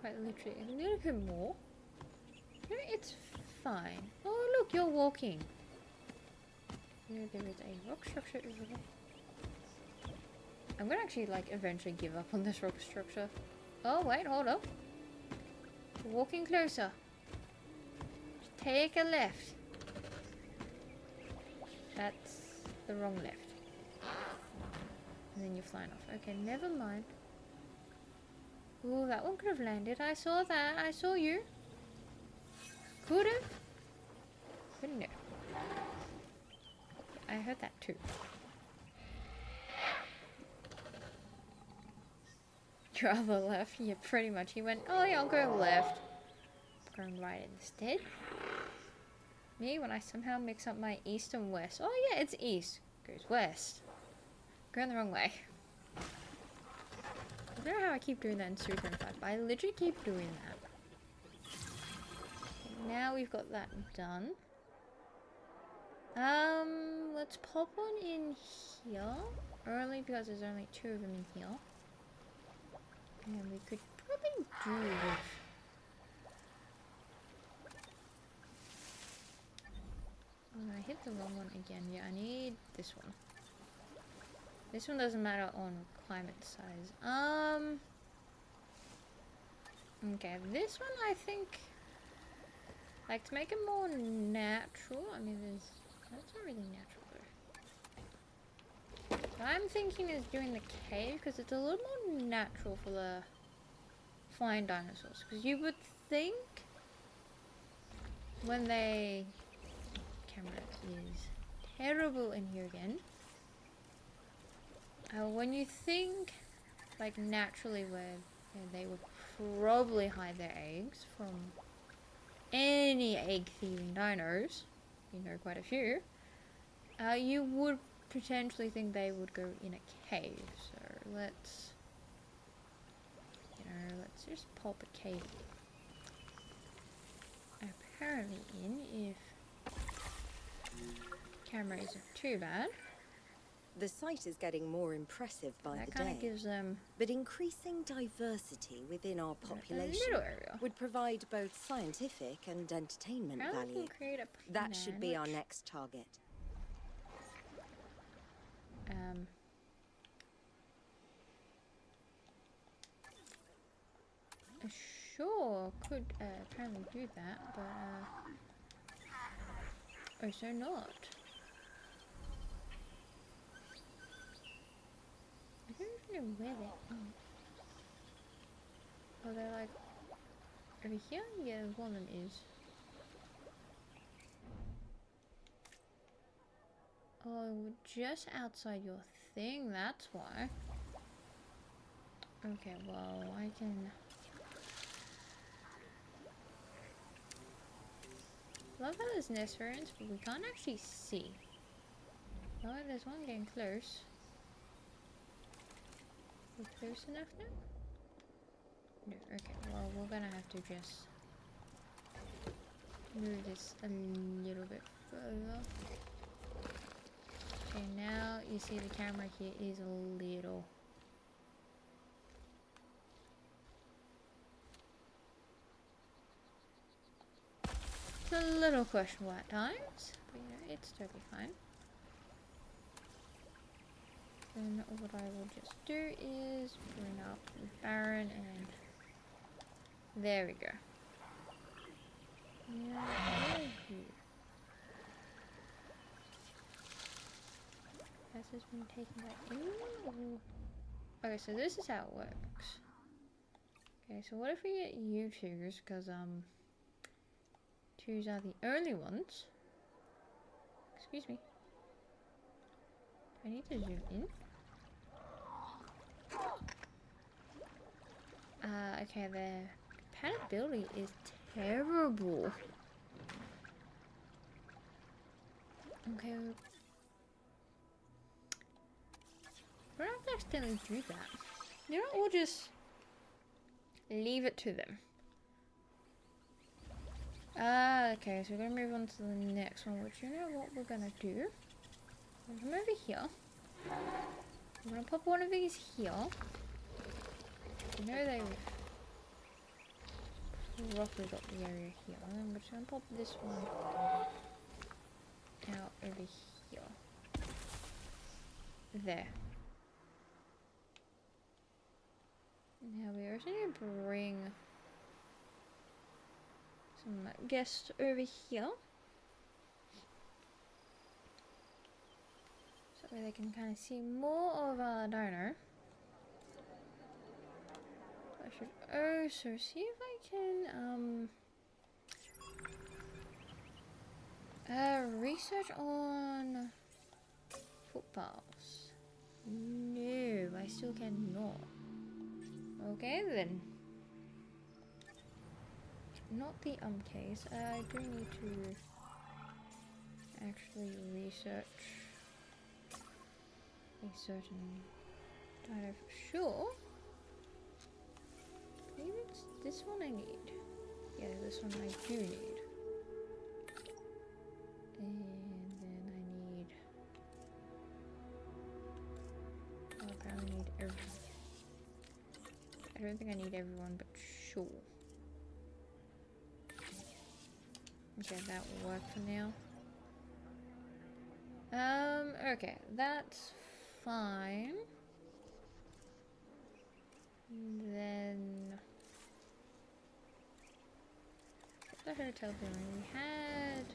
Quite literally, a little bit more. No, it's fine. Oh, look, you're walking. There is a rock structure over there. I'm gonna actually, like, eventually give up on this rock structure. Oh, wait, hold up. Walking closer. Just take a left. That's the wrong left. And then you're flying off. Okay, never mind. Oh, that one could have landed. I saw that. I saw you. Could have. But no. I heard that too. Your other left? Yeah, pretty much. He went, oh yeah, I'll go left. Going right instead. Me, when I somehow mix up my east and west. Oh yeah, it's east. Goes west. Going the wrong way. I don't know how I keep doing that in Super 25, but I literally keep doing that. Okay, now we've got that done. Let's pop one in here. Early because there's only 2 of them in here. And we could probably do with... Oh, I hit the wrong one again. Yeah, I need this one. This one doesn't matter on climate size. Okay, this one I think... Like, to make it more natural, I mean, that's not really natural though. What I'm thinking is doing the cave, because it's a little more natural for the flying dinosaurs. Because you would think when they... Camera is terrible in here again. When you think, like, naturally where they would probably hide their eggs from any egg-thieving dinos, you know, quite a few, you would potentially think they would go in a cave. So let's, you know, let's just pop a cave apparently in if camera isn't too bad. The site is getting more impressive by That the kind of day, gives them but increasing diversity within our a population little area. would provide both scientific and entertainment Now we value. can create a That should be our which, next target. Sure, could apparently do that, but also not. I don't even know where they are. Oh, they're like over here? Yeah, one of them is. Oh, just outside your thing, that's why. Okay, well, I can... Love how there's nest variants, but we can't actually see. Oh, there's one getting close. We're close enough now? No, okay, well, we're gonna have to just move this a little bit further. Okay, now you see the camera here is a little a little questionable at times, but you know, it's totally fine. Then what I will just do is bring up the Baron and there we go. Yeah, where are you? Has this been taken by anyone? Okay, so this is how it works. Okay, so what if we get you twos? Because twos are the only ones. Excuse me. I need to zoom in. Okay, their compatibility is terrible. Okay. We don't have to accidentally do that. You know, we'll just leave it to them. Okay, so we're gonna move on to the next one, which you know what we're gonna do? We're gonna come over here. We're gonna pop one of these here. You know they've roughly got the area here. And then we're just gonna pop this one out over here. There. Now we also need to bring some guests over here. So they can kind of see more of our dino. I should also see if I can research on footpaths. No, I still cannot. Okay then. Not the case. I do need to actually research a certain dino for sure. Maybe it's this one I need. Yeah, this one I do need. And then I need... oh, I probably need everyone. I don't think I need everyone, but sure. Okay, that will work for now. Okay, that's fine. Then the hotel building we had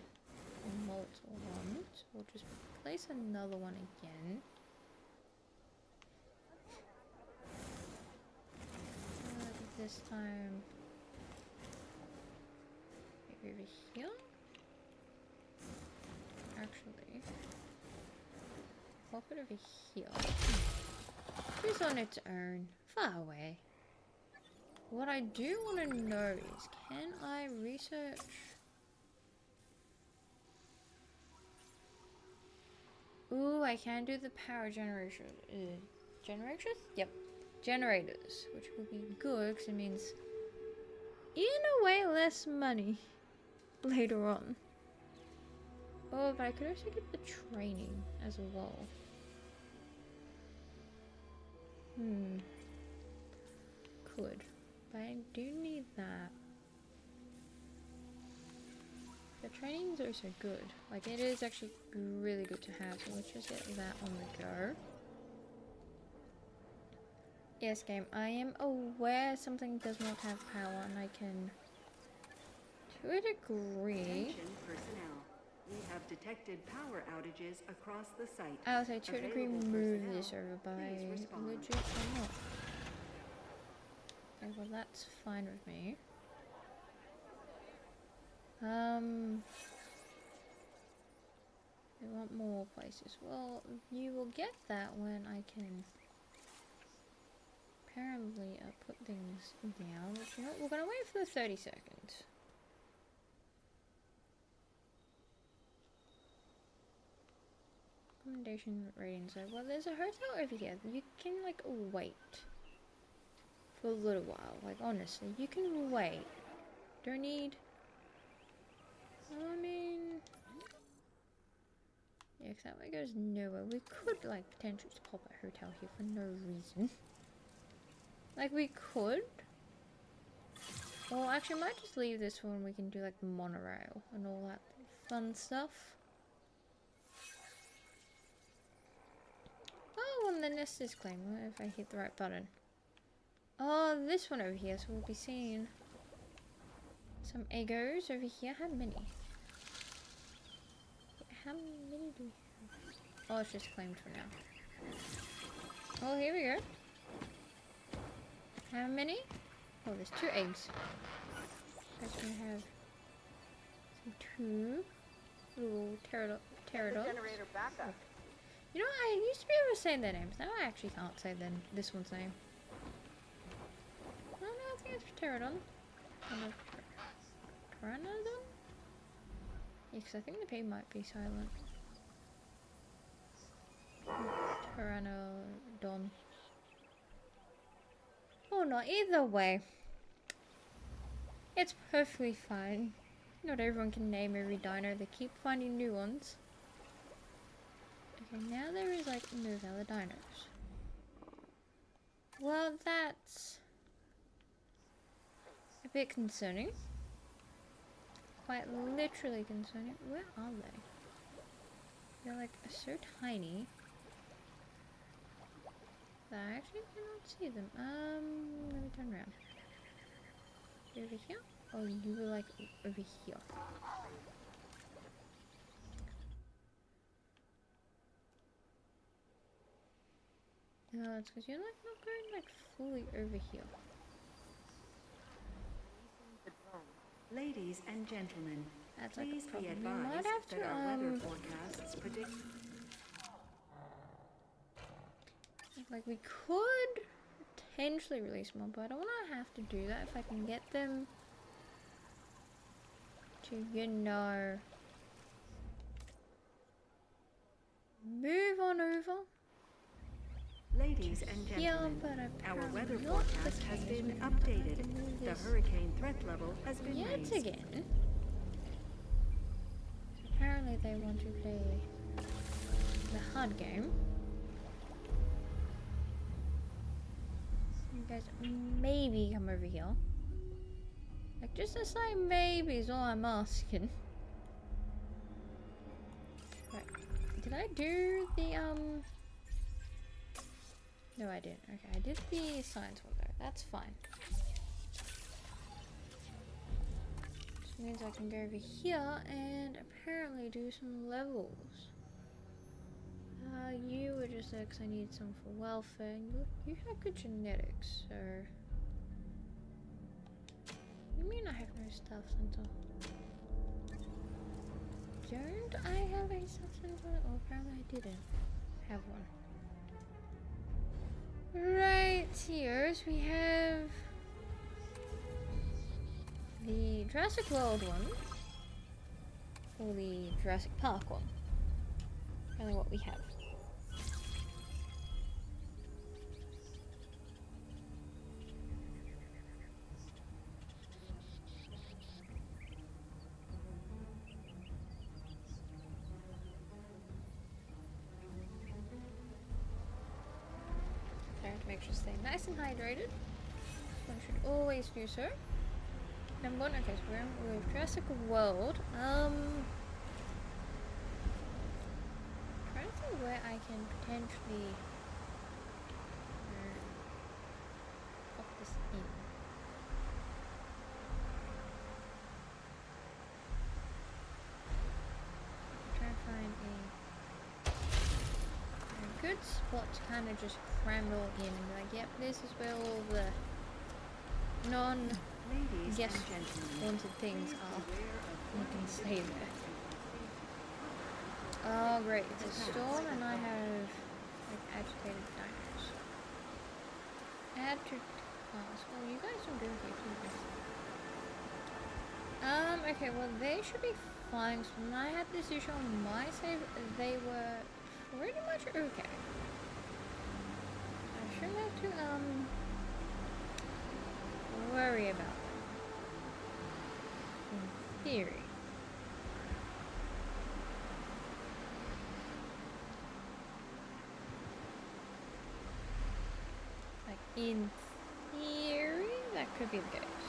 multiple ones. We'll just place another one again. This time maybe over here. Actually, pop it over here. It's on its own, far away. What I do want to know is, can I research? Ooh, I can do the power generation. Generators? Yep. Generators, which will be good because it means, in a way, less money later on. Oh, but I could also get the training as well. Could. But I do need that. The training is also good. Like, it is actually really good to have, so let's just get that on the go. Yes, game, I am aware something does not have power, and I can, to a degree... Attention personnel. We have detected power outages across the site. I'll say to a degree move this over by legit or not. Okay, well that's fine with me. I want more places. Well, you will get that when I can... apparently put things down, which, you know, we're gonna wait for the 30 seconds. Recommendation ratings. Well, there's a hotel over here. You can, like, wait for a little while. Like, honestly, you can wait. Don't need... I mean... yeah, because that way goes nowhere. We could, like, potentially just pop a hotel here for no reason. Like, we could. Well, actually, I might just leave this one. We can do like the monorail and all that fun stuff. Oh, and the nest is clean. What if I hit the right button? Oh, this one over here. So we'll be seeing some eggos over here. How many? How many do we have? Oh, it's just claimed for now. Oh, here we go. How many? Oh, there's 2 eggs. Guess we have some 2 little pterodons. Generator backup. You know, I used to be able to say their names. Now I actually can't say this one's name. Oh no, I think it's pterodon. Oh no, pteranodon? Yeah, because I think the P might be silent. Pteranodon. Oh, not either way. It's perfectly fine. Not everyone can name every dino. They keep finding new ones. Okay, now there is like no valid dinos. Well, that's a bit concerning. Quite literally concerning. Where are they? They're like so tiny that I actually cannot see them. Let me turn around. Over here? Oh, you were like over here. No, it's because you're like not going like fully over here. Ladies and gentlemen, That's like please a be problem. You might advised have that to our weather forecasts predict. like we could potentially release more, but I don't want to have to do that if I can get them to, you know, move on over. Ladies and Yeah, gentlemen, but our weather not the forecast has case. been We're gonna have to updated. move The this hurricane threat level has been yet raised. again. Apparently they want to play the hard game. You guys maybe come over here. Like just a slight maybe is all I'm asking. Right. Did I do the No, I didn't. Okay, I did the science one though. That's fine. Which means I can go over here and apparently do some levels. You were just there because I need some for welfare. And you have good genetics, so... You mean I have no staff center? Don't I have a staff center? Well, apparently I didn't have one. Right here, so we have the Jurassic World one, or the Jurassic Park one. Kind of what we have. Make sure to stay nice and hydrated. One should always do so. Number 1, okay, so we're with Jurassic World. Trying to see where I can potentially pop this in. Try and find a good spot to kind of just cram it all in and be like, yep, this is where all the non-guest wanted things are. You can stay there. Oh great, it's a storm and I have like agitated dinos. Add to task. Oh, you guys don't do okay too. Okay, well they should be fine. So when I had this issue on my save, they were pretty much okay. I shouldn't have to worry about them. In theory. Like in theory that could be the case.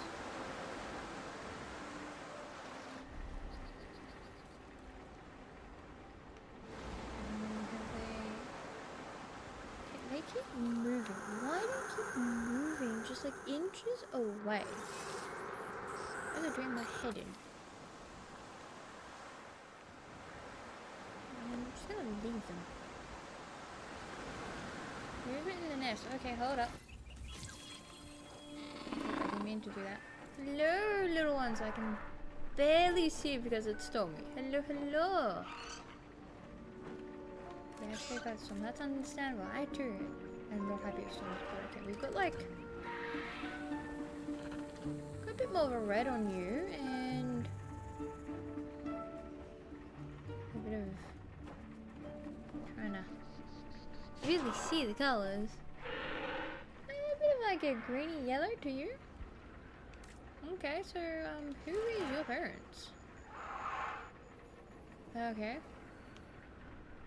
keep moving? Why do you keep moving just like inches away? I'm gonna drain my head in. I'm just gonna leave them. Move it in the nest. Okay, hold up. I didn't mean to do that. Hello, little ones. I can barely see because it's stormy. Hello, hello. Yeah, actually got some. That's understandable. I too am not happy with storms, but okay. We've got like a bit more of a red on you and a bit of trying to really see the colors. A bit of like a greeny yellow to you. Okay, so who is your parents? Okay.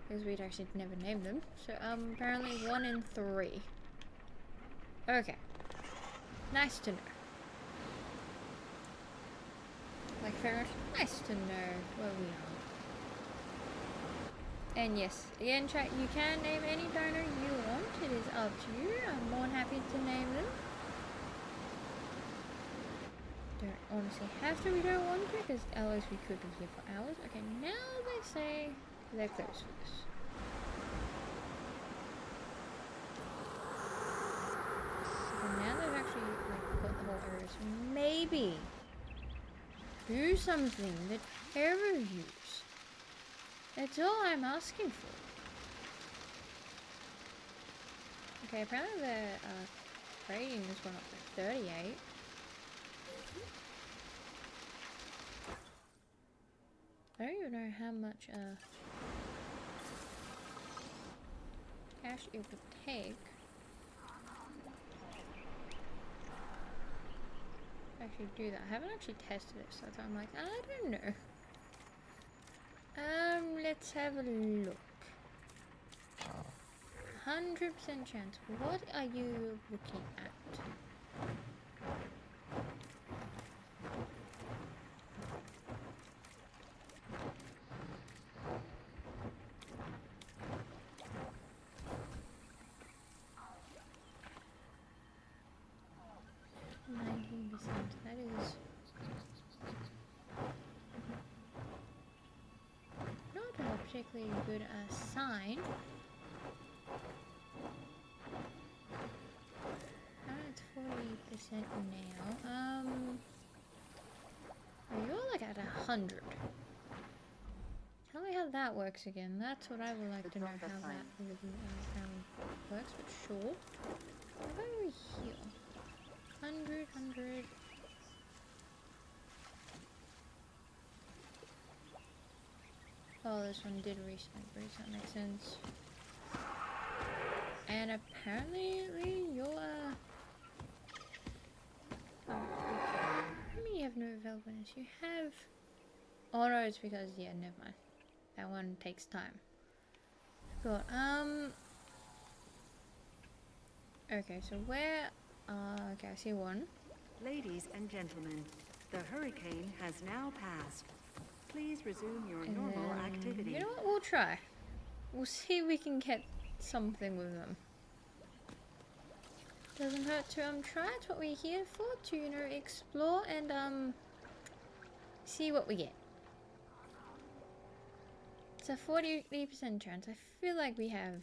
Because we'd actually never named them. So apparently 1 and 3. Okay. Nice to know. Like ferret, nice to know where we are. And yes, again chat, you can name any dino you want. It is up to you. I'm more than happy to name them. Don't honestly have to, we don't want to, because otherwise we could be here for hours. Okay, now they say they're closed for this. Okay, now they've actually like got the whole area, so maybe do something that peer reviews. That's all I'm asking for. Okay, apparently the rating has gone up to 38. I don't even know how much cash it would take. To actually do that. I haven't actually tested it, so I'm like, I don't know. Let's have a look. 100% chance. What are you looking at? That is not a particularly good sign. It's 40% now. You're like at 100. Tell me how that works again. That's what I would like to know, how that really works, but sure. What about over here? 100. Oh, this one did reset, that makes sense. And apparently you're how many have no availability? You have. Oh no, it's because yeah, never mind. That one takes time. Cool. Okay, so where? Okay, I see one. Ladies and gentlemen, the hurricane has now passed. Please resume your normal activity. You know what? We'll try. We'll see if we can get something with them. Doesn't hurt to try. It's what we're here for, to explore and see what we get. It's a 40% chance. I feel like we have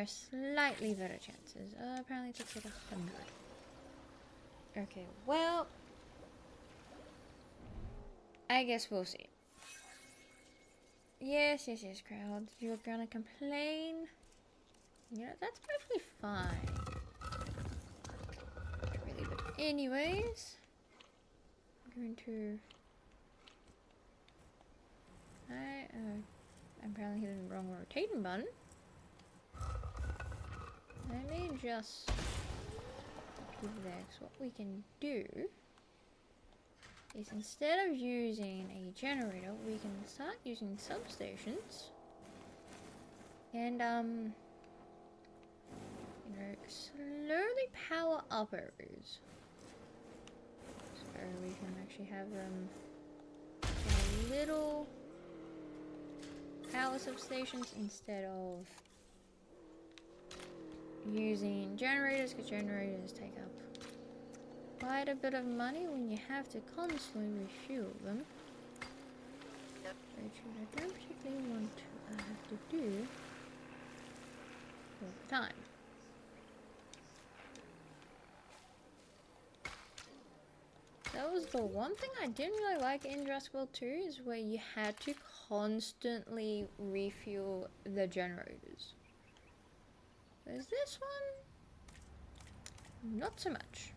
slightly better chances. Apparently it takes like 100. Okay, well, I guess we'll see. Yes, crowd. You're gonna complain? That's perfectly fine. Really, but anyways, I'm going to... I'm apparently hitting the wrong rotating button. Let me just give that. So what we can do is, instead of using a generator, we can start using substations and slowly power up areas. So we can actually have a little power substations instead of using generators, because generators take up quite a bit of money when you have to constantly refuel them. Which I don't particularly want to have to do all the time. That was the one thing I didn't really like in Jurassic World 2, is where you had to constantly refuel the generators. There's this one, not so much.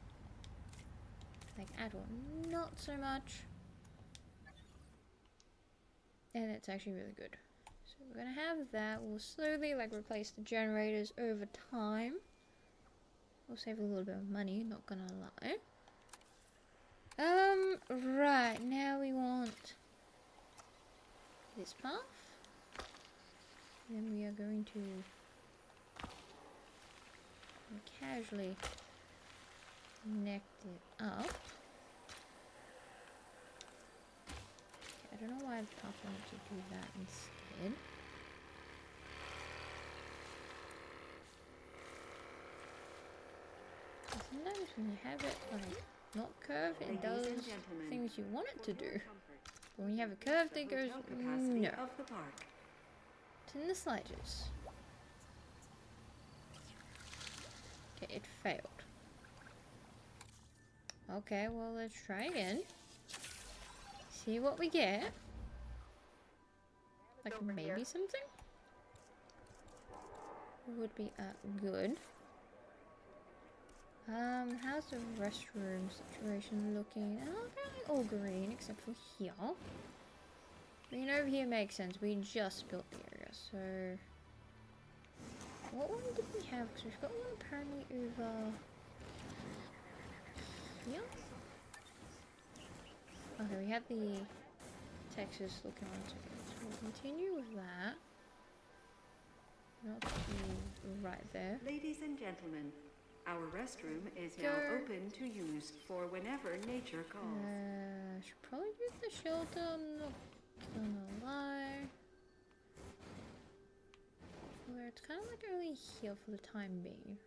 Like at all, not so much. And it's actually really good. So we're gonna have that. We'll slowly like replace the generators over time. We'll save a little bit of money, not gonna lie. Right, now we want this path. Then we are going to casually connect it up. I don't know why the path wanted to do that instead. Sometimes when you have it like not curved, it does things you want it to do. But when you have it curved, it goes no. It's in the slightest. Okay, it failed. Okay, well let's try again. See what we get. Like maybe something would be good. How's the restroom situation looking? Oh, apparently all green except for here. Green over here makes sense. We just built the area, so what one did we have? Because we've got one apparently over here. Okay, we had the Texas looking on, so we'll continue with that. Not to be right there. Ladies and gentlemen, our restroom is now open to use for whenever nature calls. Should probably use the shelter, I'm not gonna lie. Where it's kind of like only here for the time being.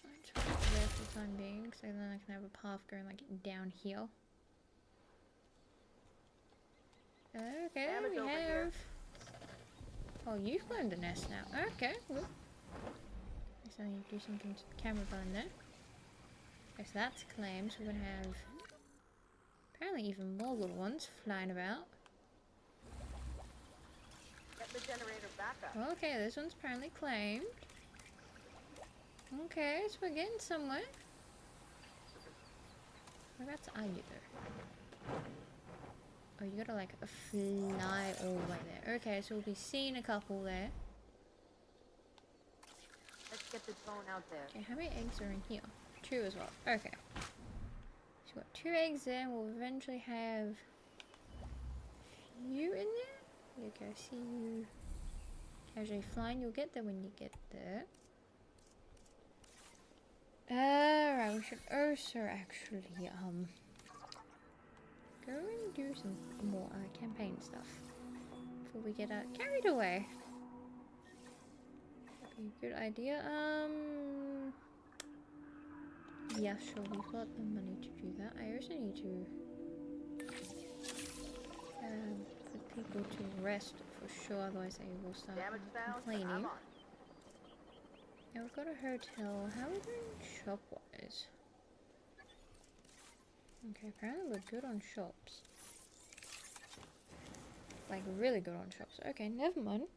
Let's put it there for the time being, so then I can have a path going like down here. Okay, we have. Oh, you've climbed the nest now. Okay, well. Guess I need to do something to the camera button there. Okay, so that's claimed. So we're gonna have apparently even more little ones flying about. Get the generator back up. Okay, this one's apparently claimed. Okay, so we're getting somewhere. Whereabouts are you though? Oh, you gotta like fly all the way there. Okay, so we'll be seeing a couple there. Let's get the drone out there. Okay, how many eggs are in here? 2 as well. Okay. So we've got 2 eggs there, and we'll eventually have you in there. Okay, I see you casually flying. You'll get there when you get there. Alright, we should also actually go and do some more campaign stuff before we get carried away. That'd be a good idea. Yeah, sure, we've got the money to do that. I also need to put people to rest for sure, otherwise they will start complaining. Now we've got a hotel. How are we doing shop-wise? Okay, apparently we're good on shops. Like, really good on shops. Okay, never mind.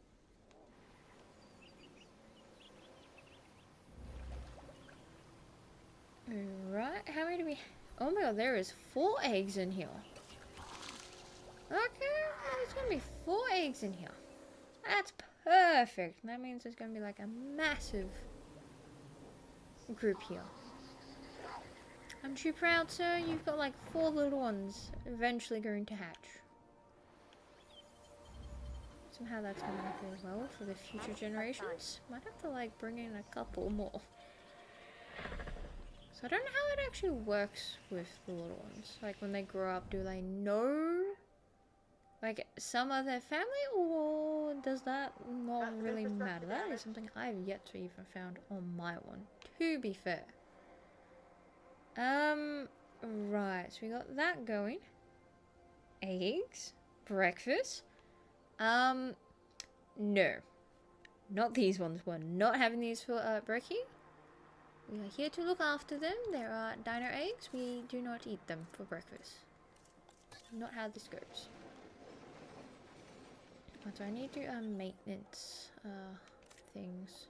Alright, how many do we... Oh my god, there is 4 eggs in here. Okay, there's gonna be 4 eggs in here. That's perfect. That means there's gonna be like a massive group here. Aren't you proud, sir? You've got like 4 little ones eventually going to hatch. Somehow that's gonna go well for the future generations. Might have to like bring in a couple more. So I don't know how it actually works with the little ones. Like when they grow up, do they know like some of their family, or does that not really matter? That is something I've yet to even found on my one, to be fair. Right, so we got that going. Eggs, breakfast. No, not these ones. We're not having these for brekkie. We are here to look after them. There are dino eggs. We do not eat them for breakfast. Not how this goes. So I need to maintenance things.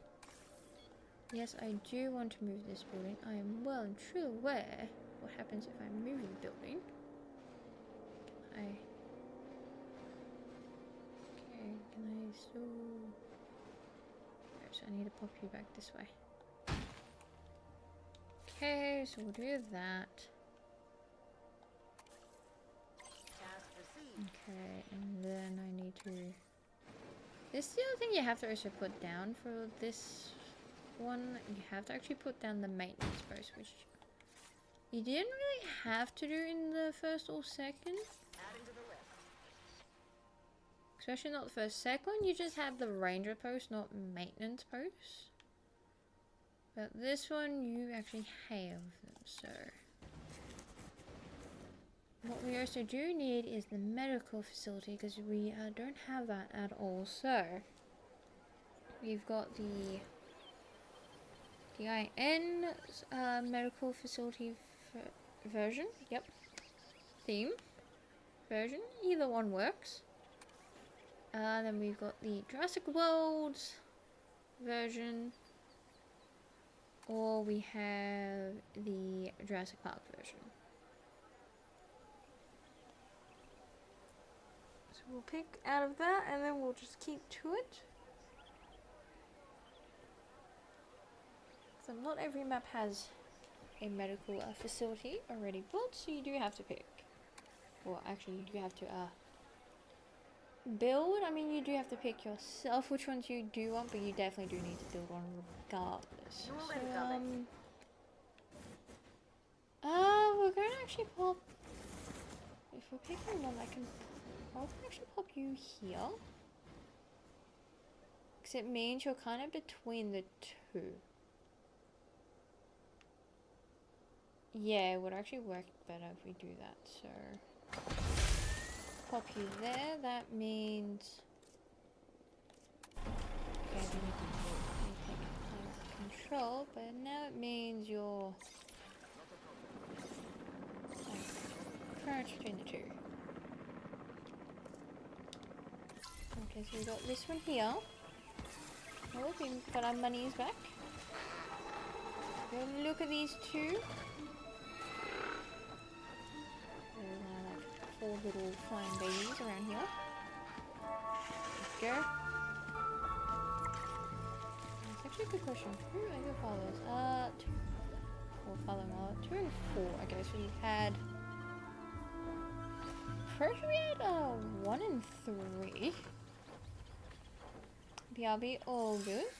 Yes, I do want to move this building. I am well and truly aware what happens if I move the building. Okay, can I still... So I need to pop you back this way. Okay, so we'll do that. Okay, and then I need to... This is the other thing you have to also put down for this one. You have to actually put down the maintenance post, which you didn't really have to do in the first or second. Especially not the first. Second one, you just have the ranger post, not maintenance post. But this one, you actually have them, so... What we also do need is the medical facility, because we don't have that at all. So, we've got the DIN medical facility version. Yep. Theme version. Either one works. Then we've got the Jurassic World version. Or we have the Jurassic Park version. So we'll pick out of that and then we'll just keep to it. So not every map has a medical facility already built, so you do have to pick. Well, actually you do have to build. I mean, you do have to pick yourself which ones you do want, but you definitely do need to build one regardless. So, we're going to actually pop... If we're picking one, I can actually pop you here. Because it means you're kind of between the two. Yeah, it would actually work better if we do that, so... Pop you there, that means... Okay, we need to take control, but now it means you're... Like, between the two. Okay, so we got this one here. Oh, we got our monies back. Go look at these two. There's like 4 little flying babies around here. Let's go. That's actually a good question. Who are your followers? 2. Well, following all 2 and 4. Okay, so we had... First we had 1 and 3. BRB, all good.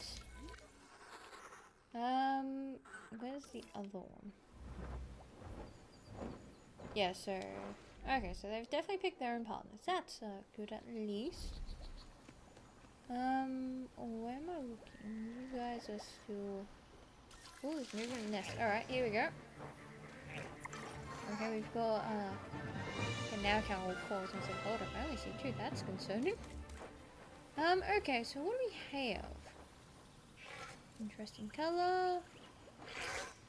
Where's the other one? Yeah, so... Okay, so they've definitely picked their own partners. That's good at least. Where am I looking? You guys are still... Oh, there's movement in the nest. Alright, here we go. Okay, we've got, and now count all 4s and said, hold up, I only see 2. That's concerning. Okay, so what do we have? Interesting color.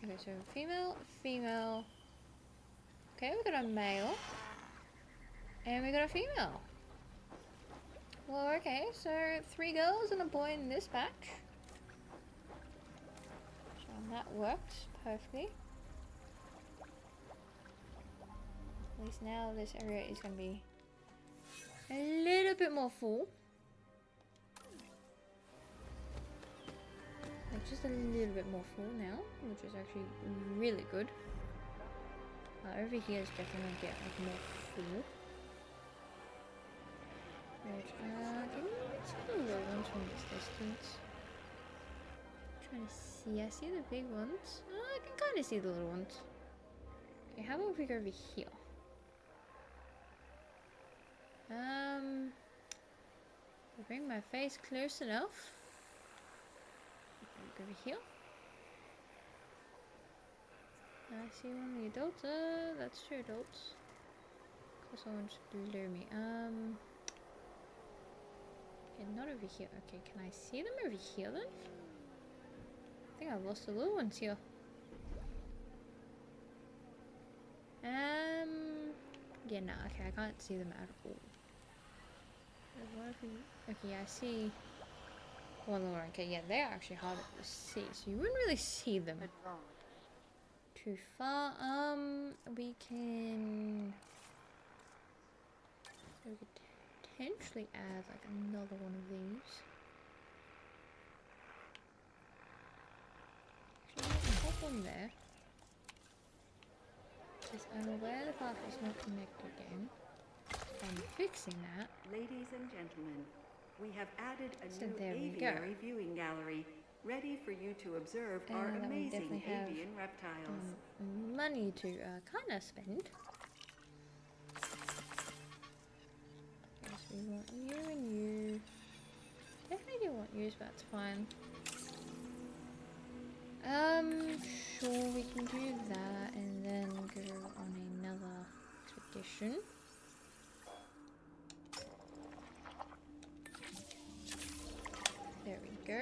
Okay, so female, female. Okay, we got a male. And we got a female. Well, okay, so 3 girls and a boy in this batch. So that works perfectly. At least now this area is going to be a little bit more full. Like just a little bit more full now, which is actually really good. Over here is definitely going to get like more full. Right, can you see the little ones from this distance? I'm trying to see, I see the big ones. Oh, I can kind of see the little ones. Okay, how about if we go over here? I'll bring my face close enough. Go over here. I see one of the adults. That's 2 adults. Cause someone just lure me. Okay, not over here. Okay, can I see them over here then? I think I've lost the little ones here. Yeah, no, okay, I can't see them at all. What if we... Okay, I see one more. Okay, yeah, they're actually harder to see, so you wouldn't really see them too far. We can potentially add like another one of these. Actually, pop one there. Because I'm aware the path is not connected again. I'm fixing that. Ladies and gentlemen, we have added a So new there we aviary go. viewing gallery, ready for you to observe our And then we amazing definitely have, avian reptiles. Money to kind of spend. Yes, we want you and you. Definitely do want you, but that's fine. Sure, we can do that and then go on another expedition. There we go.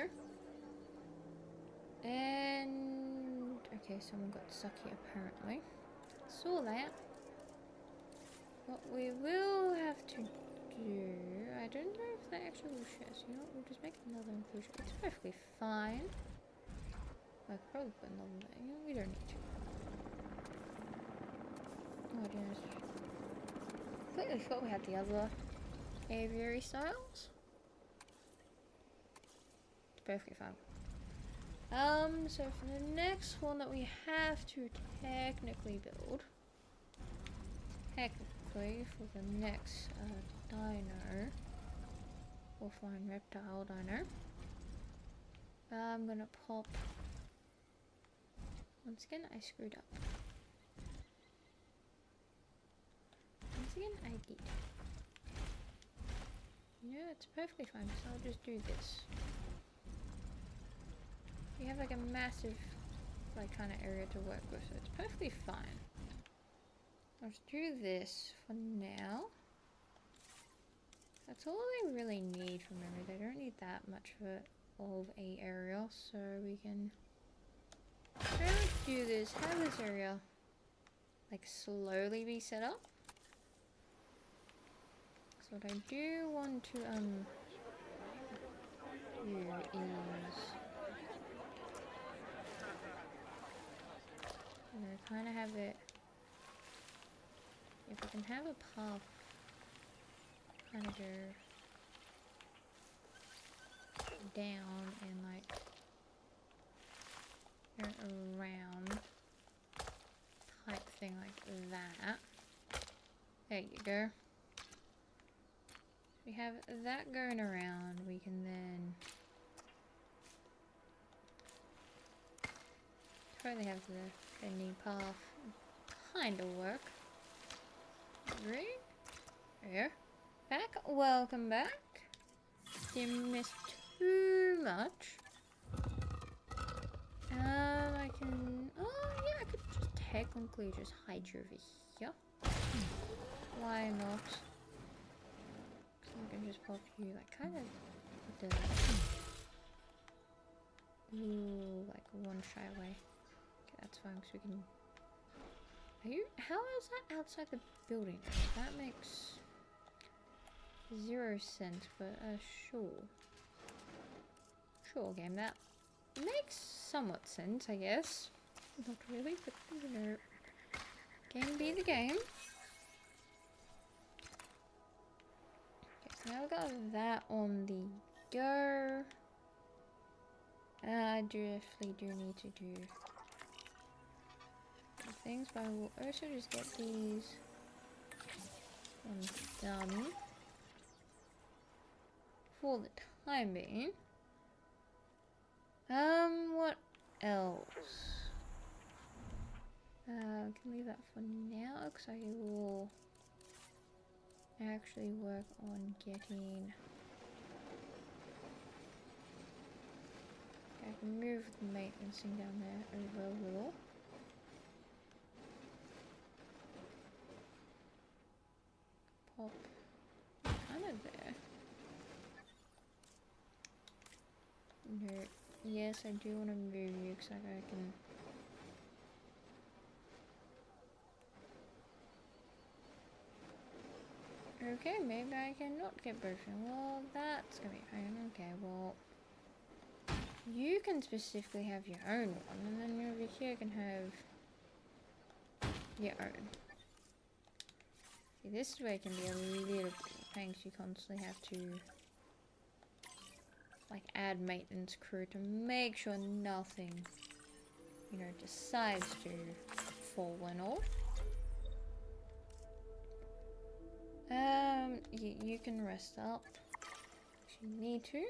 And okay, someone got stuck here apparently. Saw that. What we will have to do, I don't know if that actually will share. So you know what, we'll just make another enclosure. It's perfectly fine. I could probably put another one there. You know, we don't need to. Oh, I just completely forgot we had the other aviary styles. It's perfectly fine. So for the next one that we have to technically build, for the next dino, or fine reptile dino, I'm gonna pop. Once again, I screwed up. Once again, I did. Yeah, it's perfectly fine, so I'll just do this. We have like a massive, like, kind of area to work with, so it's perfectly fine. I'll just do this for now. That's all they really need from memory. They don't need that much of a area, so we can pretty much do this, have this area like slowly be set up. So what I do want to do is kind of have it, if we can have a path kind of go down and like go around type thing like that. There you go. We have that going around. We can then totally have the new path kind of work. Right? There. Back. Welcome back. Didn't miss too much. I can. Oh yeah, I could just technically just hide you over here. Why not? So I can just pop you like kind of with the like one shy away. Okay, that's fine because we can. Are you? How is that outside the building? That makes 0 sense, but sure. Sure, game. That makes somewhat sense, I guess. Not really, but you know, game be the game. Okay, so now we got that on the go. I definitely do need to do things, but I will also just get these ones done for the time being. What else? that for now because I will actually work on getting. I can move the maintenance thing down there over a little. Pop kind of there. No, yes, I do want to move you because I can. Okay, maybe I cannot get both of them. Well, that's gonna be fine. Okay, well, you can specifically have your own one, and then over here can have your own. See, this is where it can be a little bit thanks. You constantly have to like add maintenance crew to make sure nothing, you know, decides to fall off. You can rest up if you need to.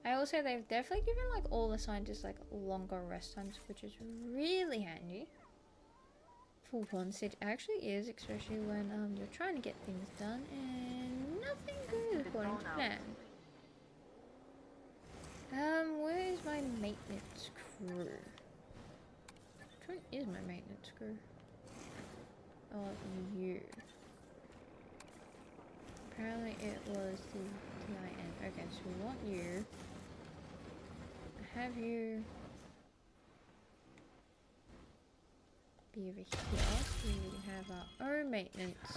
I will say they've definitely given like all the scientists like longer rest times, which is really handy. For once, it actually is, especially when you're trying to get things done and nothing goes according to plan. Where is my maintenance crew? Which one is my maintenance crew? Oh, you. Apparently it was the DIN. Okay, so we want you. Have you be over here so we can have our own maintenance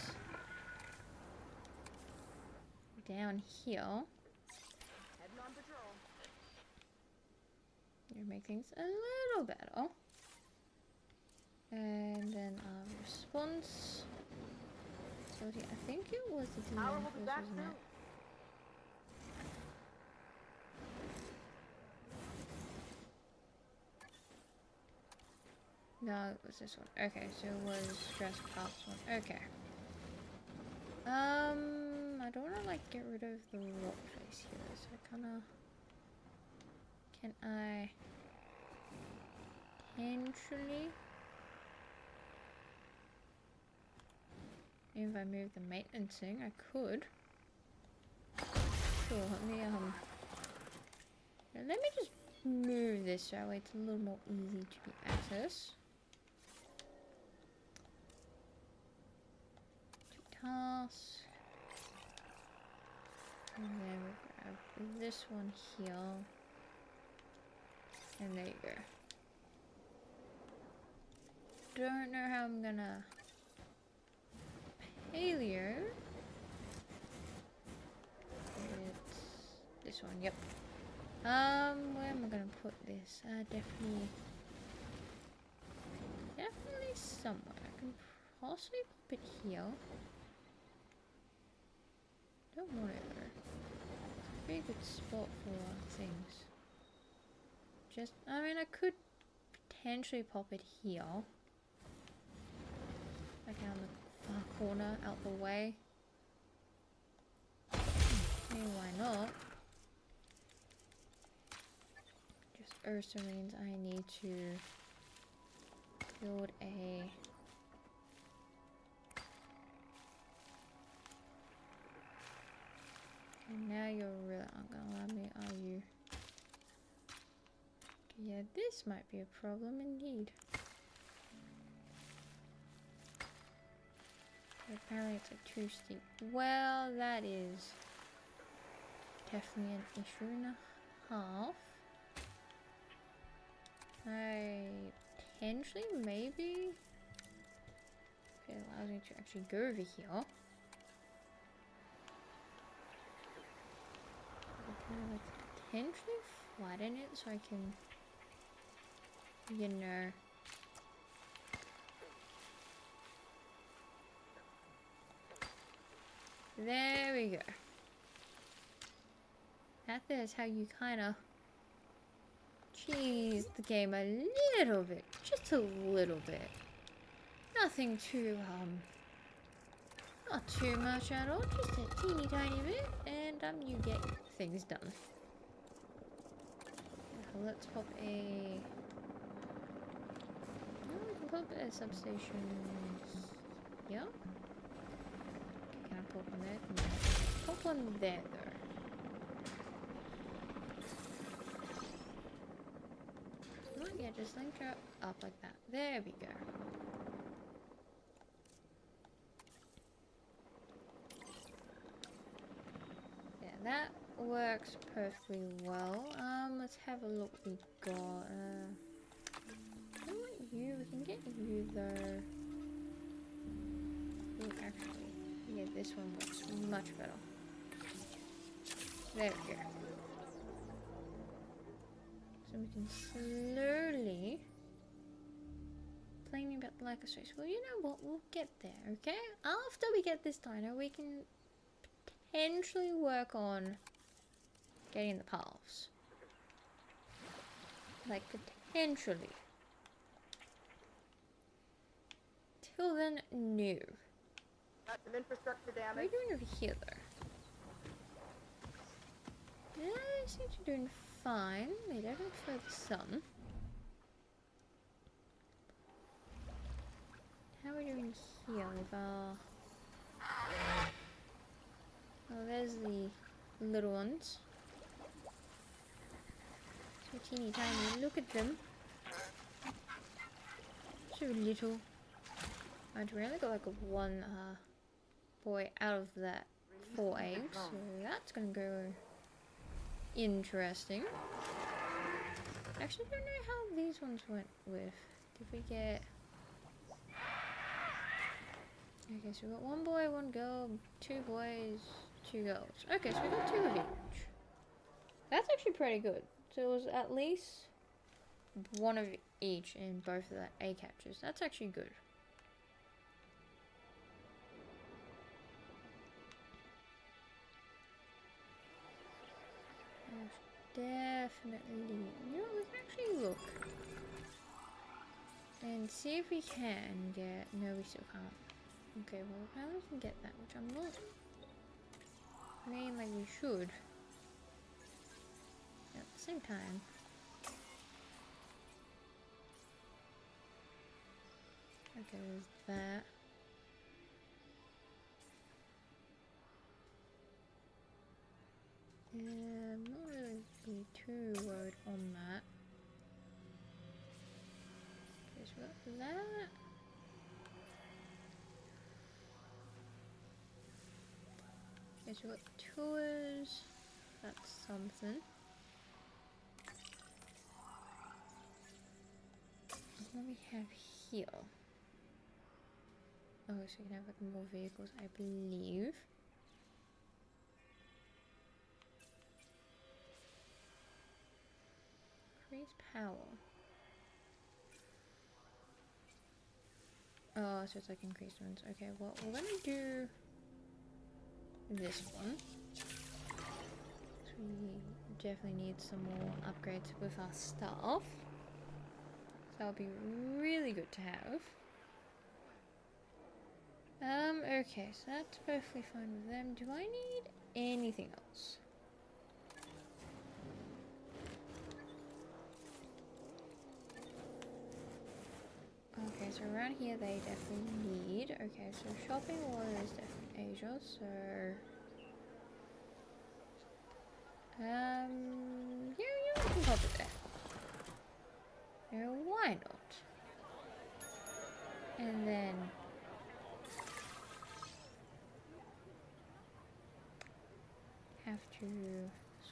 down here. Heading on patrol. You make things a little better. And then our response. So I think it was the DN Power will be back wasn't soon. it? No, it was this one. Okay, so it was Jurassic Park's one. Okay. I don't want to like get rid of the rock face here, so I kind of. Can I potentially? If I move the maintenance thing, I could. Sure, let me just move this so that way it's a little more easy to be accessed. To task. And then we grab this one here. And there you go. Don't know how I'm gonna paleo. It's this one, yep. Where am I gonna put this? Definitely somewhere. I can possibly put it here. Don't want it though. It's a pretty good spot for things. Just, I mean, I could potentially pop it here. Like out in the far corner, out the way. Hey, why not? Just also means I need to build a and now you're really not gonna allow me, are you? Yeah, this might be a problem indeed. Apparently it's like too steep. Well, that is definitely an issue and a half. I potentially, maybe, if it allows me to actually go over here. I kind of like potentially flatten it so I can, you know, there we go. That is how you kind of cheese the game a little bit, just a little bit. Nothing too not too much at all, just a teeny tiny bit, and you get things done. Let's pop a. No, we can put a substation here. Okay, can I put one there? No. Put one there though. Not yet, just link her up like that. There we go. Yeah, that works perfectly well. Let's have a look what we got. I want you, we can get you though. Ooh, actually, yeah, this one works much better. There we go. So we can slowly play me about the lack of space. Well, you know what? We'll get there, okay? After we get this dino, we can potentially work on getting the paths. Like, potentially. Till then, no. Got some infrastructure What are damage. you doing over here, though? They seem to be doing fine. They don't further some. How are we doing here with our... Oh, there's the little ones. So teeny tiny. Look at them. So little. I'd really got like a one boy out of that 4 eggs. So that's gonna go interesting. Actually, I don't know how these ones went with. Did we get... Okay, so we got 1 boy, 1 girl, 2 boys, 2 girls. Okay, so we got 2 of each. That's actually pretty good. So it was at least 1 of each in both of the egg hatches. That's actually good. Definitely. You know, we can actually look and see if we can get... No, we still can't. Okay, well, apparently we can get that, which I'm not saying like we should. At the same time. Okay, there's that. I'm not really be too worried on that. Okay, so we got that. Okay, so we got tours. That's something. What do we have here? Oh, so we can have like more vehicles, I believe. Increase power. Oh, so it's like increased ones. Okay, well, we're gonna do this one. So we definitely need some more upgrades with our staff. So that'll be really good to have. Okay, so that's perfectly fine with them. Do I need anything else? Okay, so around here they definitely need. Okay, so shopping water is definitely Asia, so... yeah, you can pop it there. No, why not? And then... have to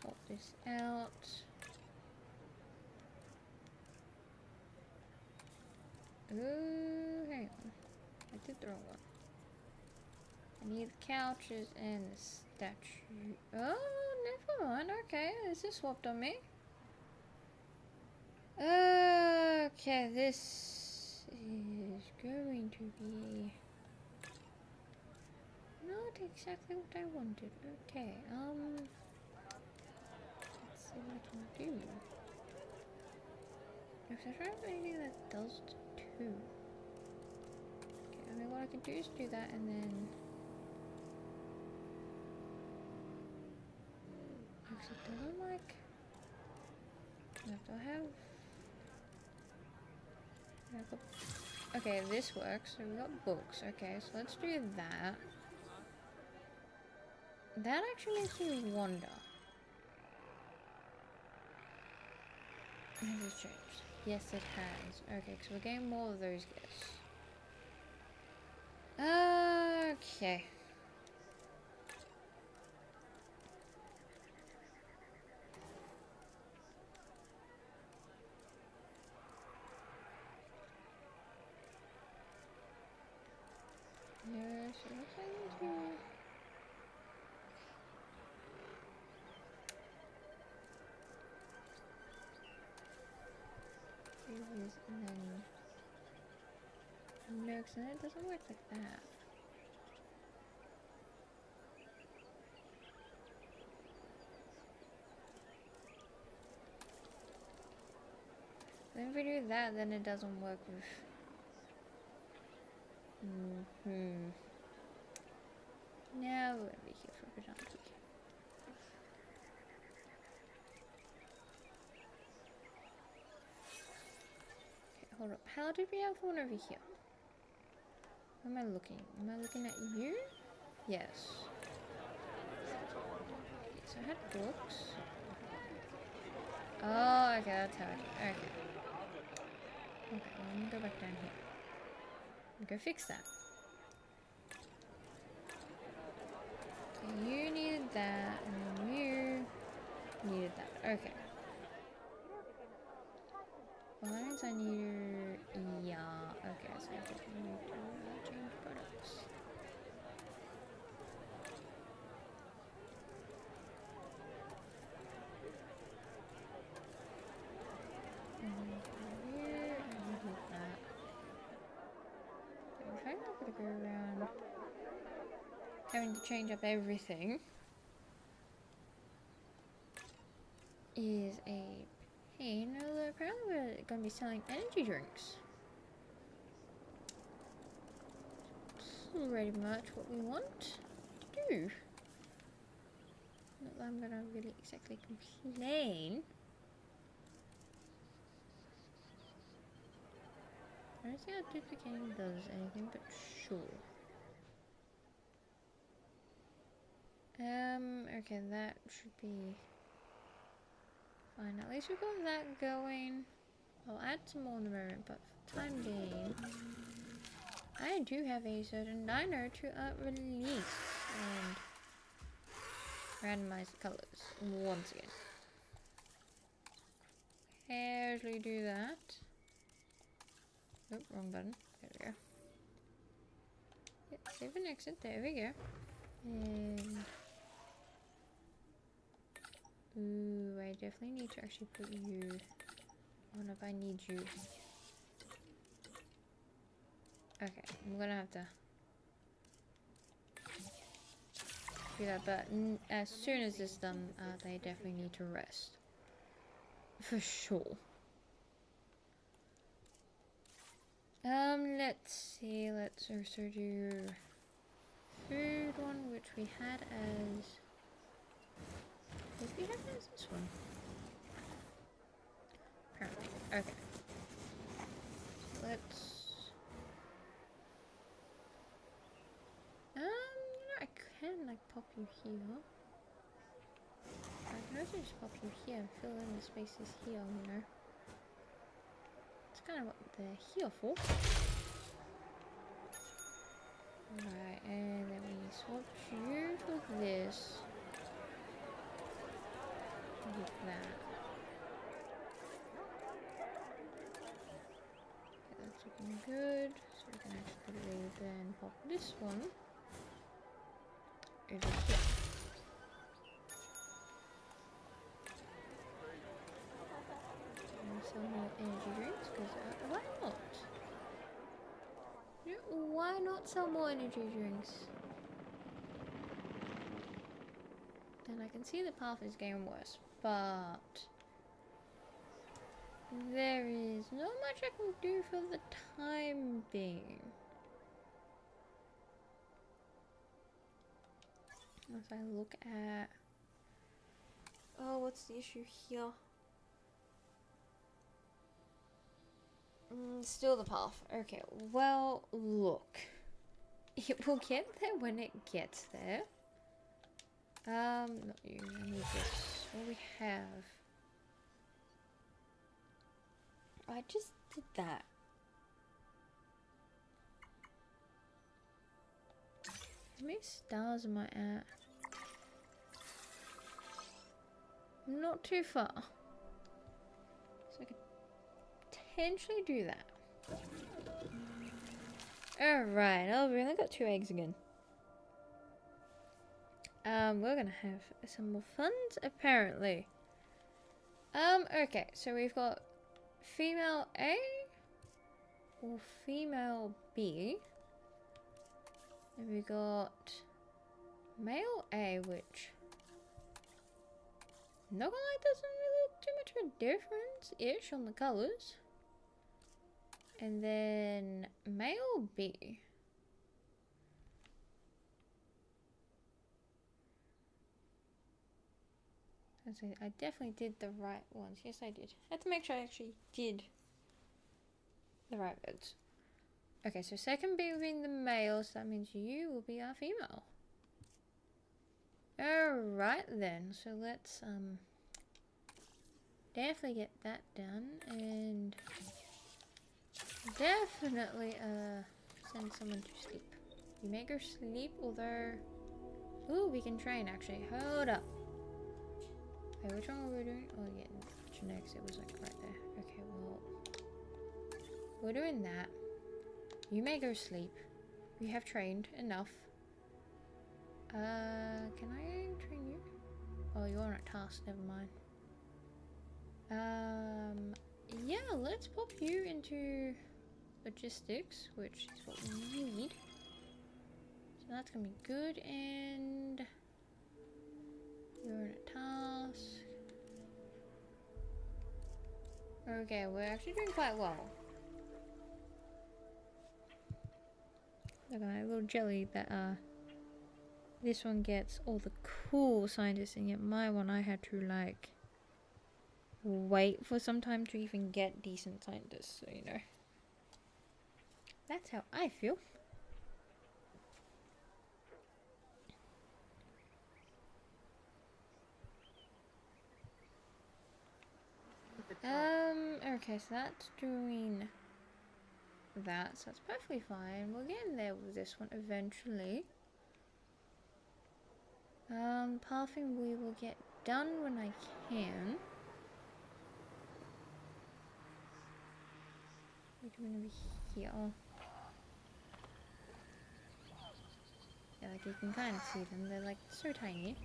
sort this out. Ooh, hang on. I did the wrong one. I need the couches and the statue. Oh, never mind. Okay, this is swapped on me. Okay, this is going to be not exactly what I wanted. Okay, let's see what I can do. If I try anything that does 2. Okay, I mean what I can do is do that and then... Actually, doesn't like... I have to have... Okay, this works. So we got books. Okay, so let's do that. That actually makes me wonder. Has it changed? Yes, it has. Okay, so we're getting more of those guests. Okay. Yes, it looks like it's here. And then no, because then it doesn't work like that. Then if we do that, then it doesn't work with. Now we're gonna be here for a bit, aren't we? Okay, hold up. How did we have one over here? Where am I looking? Am I looking at you? Yes. Okay, so I had books. Oh, okay, that's how I do it. Okay. Okay, well, let me go back down here. Go fix that. Okay, you needed that, and then you needed that. Okay. Lines I need. Yeah. Okay, so I definitely need to change products. Here, and need that. I'm trying not to go around having to change up everything. Is a pain, although apparently we're going to be selling energy drinks. It's pretty much what we want to do. Not that I'm going to really exactly complain. I don't see how duplicating does anything, but sure. Okay, that should be fine. At least we've got that going. I'll add some more in the moment, but for the time being, I do have a certain dino to release and randomize the colors once again. Casually do that. Oh, wrong button. There we go. Yep, save and exit. There we go. And ooh, I definitely need to actually put you. I wonder if I need you. Okay, I'm gonna have to do that, but as soon as it's done, they definitely need to rest. For sure. Let's see, let's also do food one, which we had as... Did we have as this one? Apparently. Okay. Let's... you know, I can, like, pop you here. I can also just pop you here and fill in the spaces here, you know. That's kind of what they're here for. Right, and then we swap you for this. With that. Okay, that's looking good. So we can actually then pop this one over here. And some more energy drinks, because why not? You know, why not sell more energy drinks? And I can see the path is getting worse, but there is not much I can do for the time being. As I look at... Oh, what's the issue here? Still the path. Okay, well, look. It will get there when it gets there. Not you. I need this. What do we have? I just did that. How many stars am I at? Not too far. So I could potentially do that. Alright, oh, we only got 2 eggs again. We're gonna have some more funds, apparently. Okay, so we've got female A or female B. And we got male A, which not gonna lie, doesn't really look too much of a difference-ish on the colours. And then male B. I definitely did the right ones. Yes, I did. I had to make sure I actually did the right bits. Okay, so second B will be the male, so that means you will be our female. Alright then, so let's definitely get that done, and definitely send someone to sleep. You make her sleep, although... Ooh, we can train actually. Hold up. Okay, which one were we doing? Oh yeah, genetics, it was like right there. Okay, well, we're doing that. You may go sleep. We have trained enough. Can I train you? Oh, you're on a task, never mind. Yeah, let's pop you into logistics, which is what we need. So that's gonna be good, and you're on a task. Okay, we're actually doing quite well. Look at that little jelly that this one gets all the cool scientists, and yet my one I had to like wait for some time to even get decent scientists, so you know. That's how I feel. Okay, so that's doing that, so that's perfectly fine. We'll get in there with this one eventually. Pathing we will get done when I can. We're doing over here. Yeah, like you can kind of see them. They're like so tiny.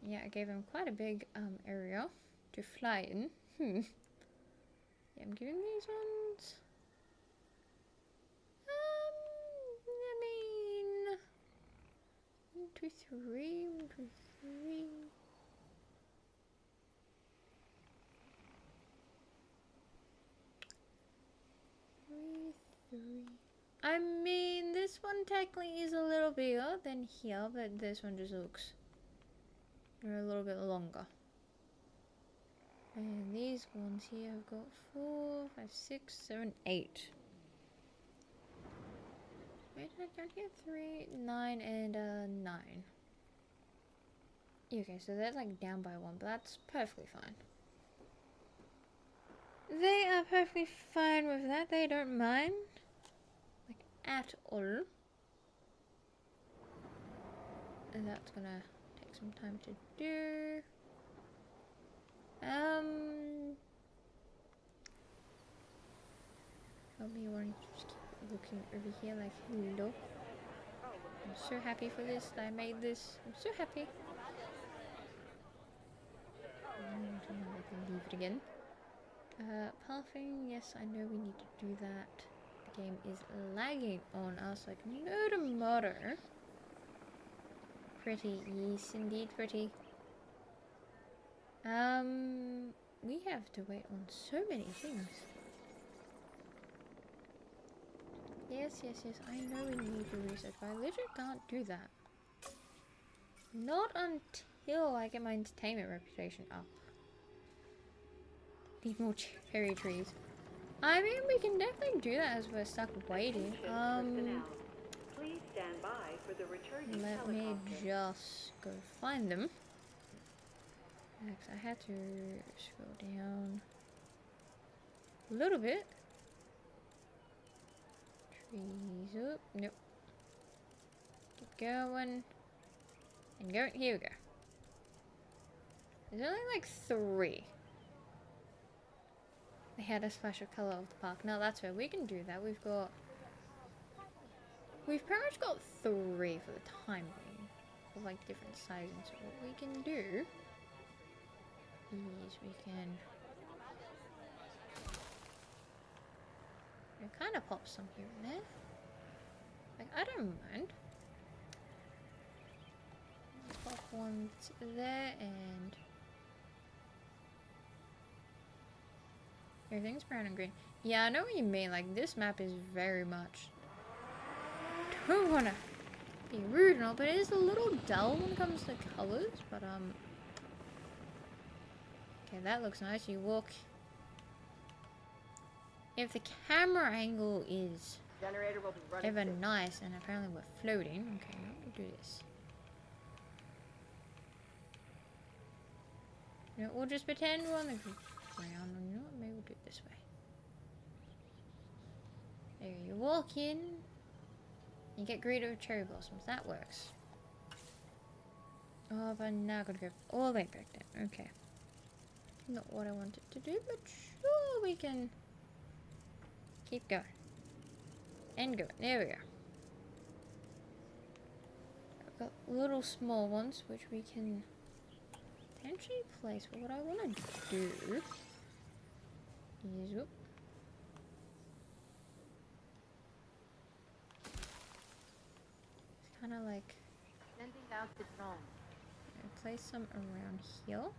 Yeah, I gave them quite a big area to fly in. Yeah, I'm giving these ones. I mean, 1, 2, 3, 1, 2, 3. I mean, this one technically is a little bigger than here, but this one just looks a little bit longer. And these ones here have got 4, 5, 6, 7, 8. Wait, did I count here? 3, 9, and 9. Okay, so that's like down by 1, but that's perfectly fine. They are perfectly fine with that. They don't mind, like, at all. And that's gonna take some time to do. Help me, wanting to just keep looking over here like, hello. I'm so happy for this, that I made this. I'm so happy. I can leave it again. Pathing, yes, I know we need to do that. The game is lagging on us like no tomorrow. Pretty, yes, indeed, pretty. We have to wait on so many things. Yes, I know we need to research, but I literally can't do that. Not until I get my entertainment reputation up. Need more cherry trees. I mean, we can definitely do that as we're stuck waiting. Please stand by for the returning Let me helicopter. just go find them. Next, I had to scroll down a little bit. Trees up. Nope. Keep going. And go. Here we go. There's only like 3. They had a splash of colour of the park. Now that's where we can do that. We've pretty much got 3 for the time being. Of like different sizes. So what we can do is we can kind of pop some here and there. Like, I don't mind. Pop one there and everything's brown and green. Yeah, I know what you mean. Like, this map is very much, don't wanna be rude and all, but it is a little dull when it comes to colors. But okay, that looks nice. You walk. If the camera angle is Generator will be running ever soon. nice, and apparently we're floating. Okay, we'll do this. You know, we'll just pretend we're on the ground. You know what? Maybe we'll do it this way. There, you walk in. You get greeted with cherry blossoms. That works. Oh, but now I gotta go all the way back down. Okay. Not what I wanted to do, but sure, we can keep going. And going. There we go. I've got little small ones, which we can potentially place. But what I want to do is, whoop, it's kind of like Sending out the drone. place some around here.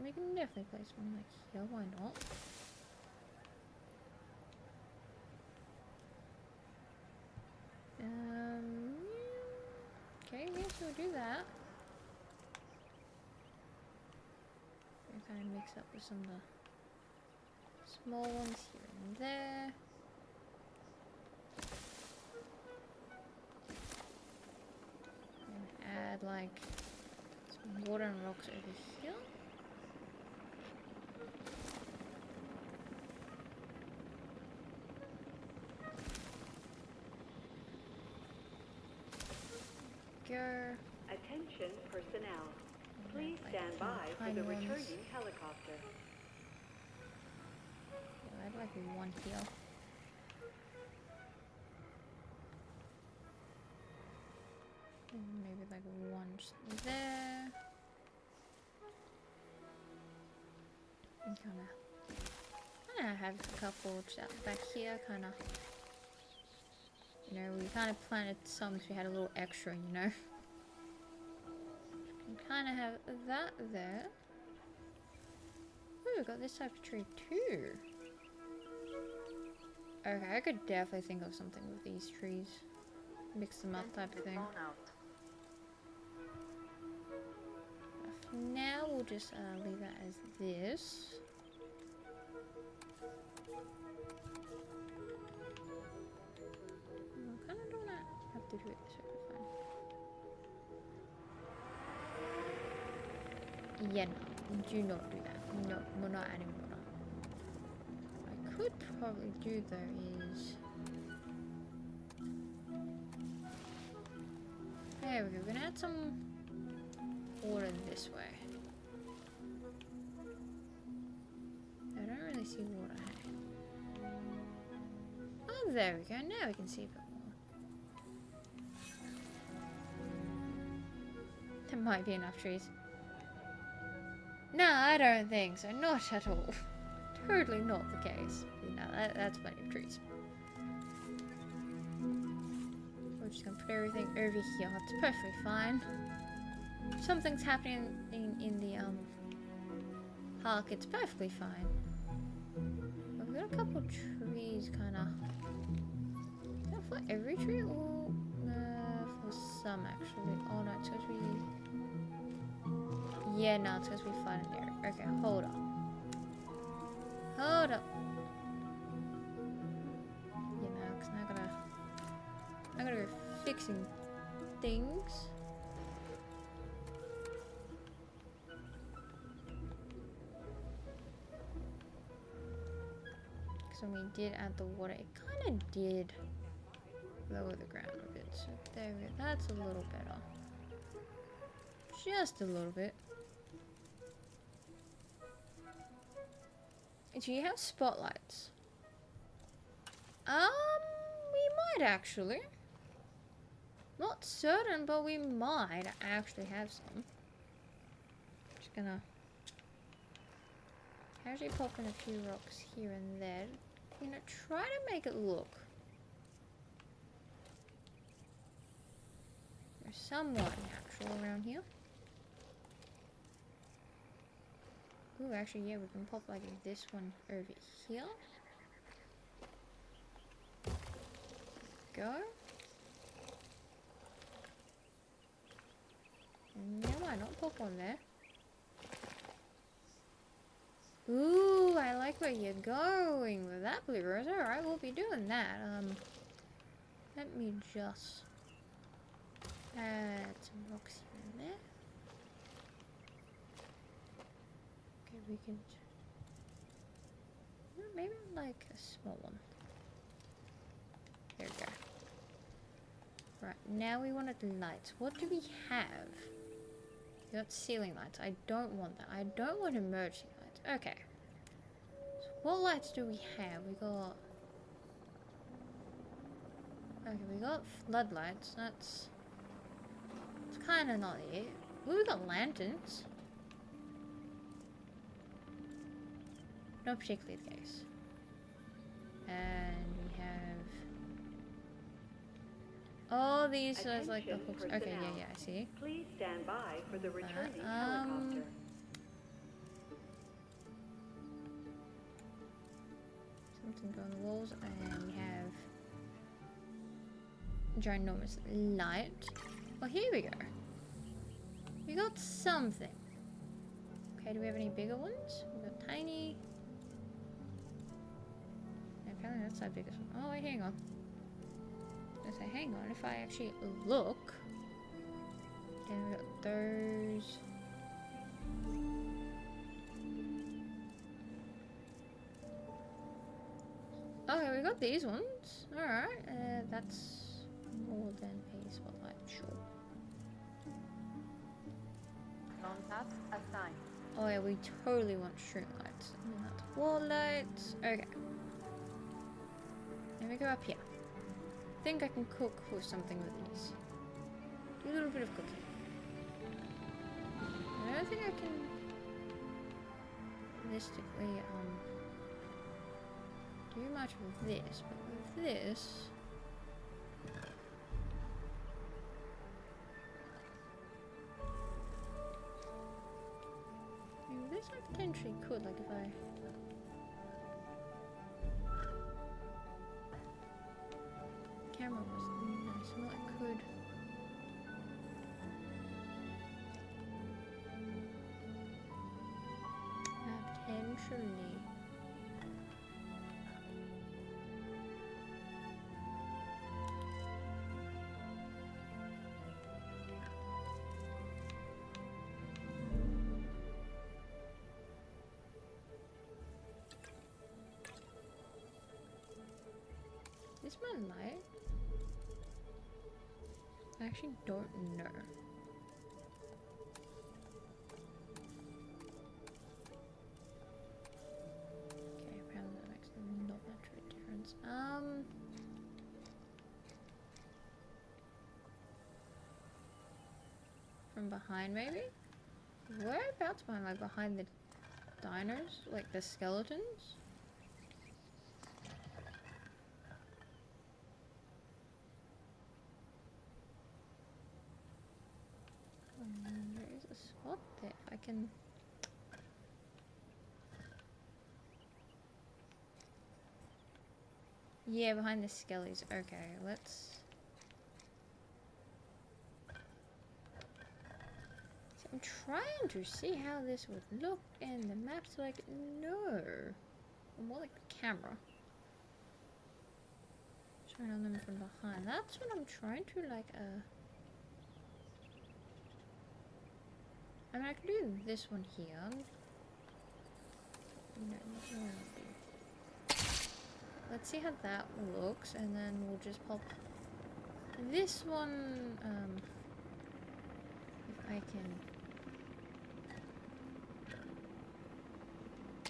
We can definitely place one like here. Why not? Okay, yes, we'll do that. And kind of mix up with some of the small ones here and there. And add like some water and rocks over here. Go. Attention personnel. Please Like stand some by for tiny the ones. returning helicopter. Yeah, I'd like one here. And maybe like one just there. And kinda have a couple just out back here, kinda. You know, we kind of planted some because we had a little extra, you know. You can kind of have that there. Ooh, we got this type of tree too. Okay, I could definitely think of something with these trees. Mix them up type of thing. Phone out. For now, we'll just leave that as this. I kind of don't have to do it this way, fine. Yeah, no, do not do that. No, we're not adding water. I could probably do though is, there we go. We're gonna add some water this way. I don't really see water. Hey. Oh, there we go. Now we can see a bit more. There might be enough trees. No, I don't think so. Not at all. Totally not the case. You know, that's plenty of trees. We're just gonna put everything over here. It's perfectly fine. If something's happening in the park, it's perfectly fine. We've got a couple trees, kind of. Is that for every tree or for some actually? Oh no, it's supposed to be. Yeah, no, it's because we flattened the area. Okay, hold on. Hold up. You know, because I gotta go fixing things. So when we did add the water, it kind of did lower the ground a bit. So there we go. That's a little better. Just a little bit. Do you have spotlights? We might actually. Not certain, but we might actually have some. Just gonna casually pop in a few rocks here and there. You know, try to make it look somewhat natural around here. Ooh, actually, yeah, we can pop like this one over here. Go. And yeah, why not pop one there? Ooh, I like where you're going with that, Blue Rose. Alright, we'll be doing that. Let me just add some rocks here and there. Okay, we can maybe like a small one. There we go. Right, now we wanted lights. What do we have? We got ceiling lights. I don't want that. I don't want emergency lights. Okay. So what lights do we have? We got... Okay, we got floodlights. That's kind of not it. Ooh, we got lanterns. Not particularly the case. And we have... Oh, these are like the hooks. Okay, yeah, I see. Please stand by for the returning helicopter. Something on the walls, and we have ginormous light. Oh, here we go. We got something. Okay, do we have any bigger ones? We got tiny. Apparently that's our biggest one. Oh, wait, hang on. I say, hang on. If I actually look, then we got those. Okay, we got these ones. Alright, that's more than a spotlight, sure. Non-task assigned. Oh yeah, we totally want string lights. And then that's wall lights. Okay. Let me go up here. I think I can cook with something with these. Do a little bit of cooking. I don't think I can realistically do much with this, but with this maybe this I potentially could, like if I camera was nice, well I could potentially. Is my light? I actually don't know. Okay, apparently that makes not much of a difference. From behind maybe? Whereabouts behind? Like behind the dinos? Like the skeletons? There is a spot there. If I can... Yeah, behind the skellies. Okay, let's... See, I'm I'm trying to see how this would look, and the map's like, no. Or more like the camera. Showing on them from behind. That's what I'm trying to, like, I mean, I can do this one here. No, not what I'll do. Let's see how that looks, and then we'll just pop this one, if I can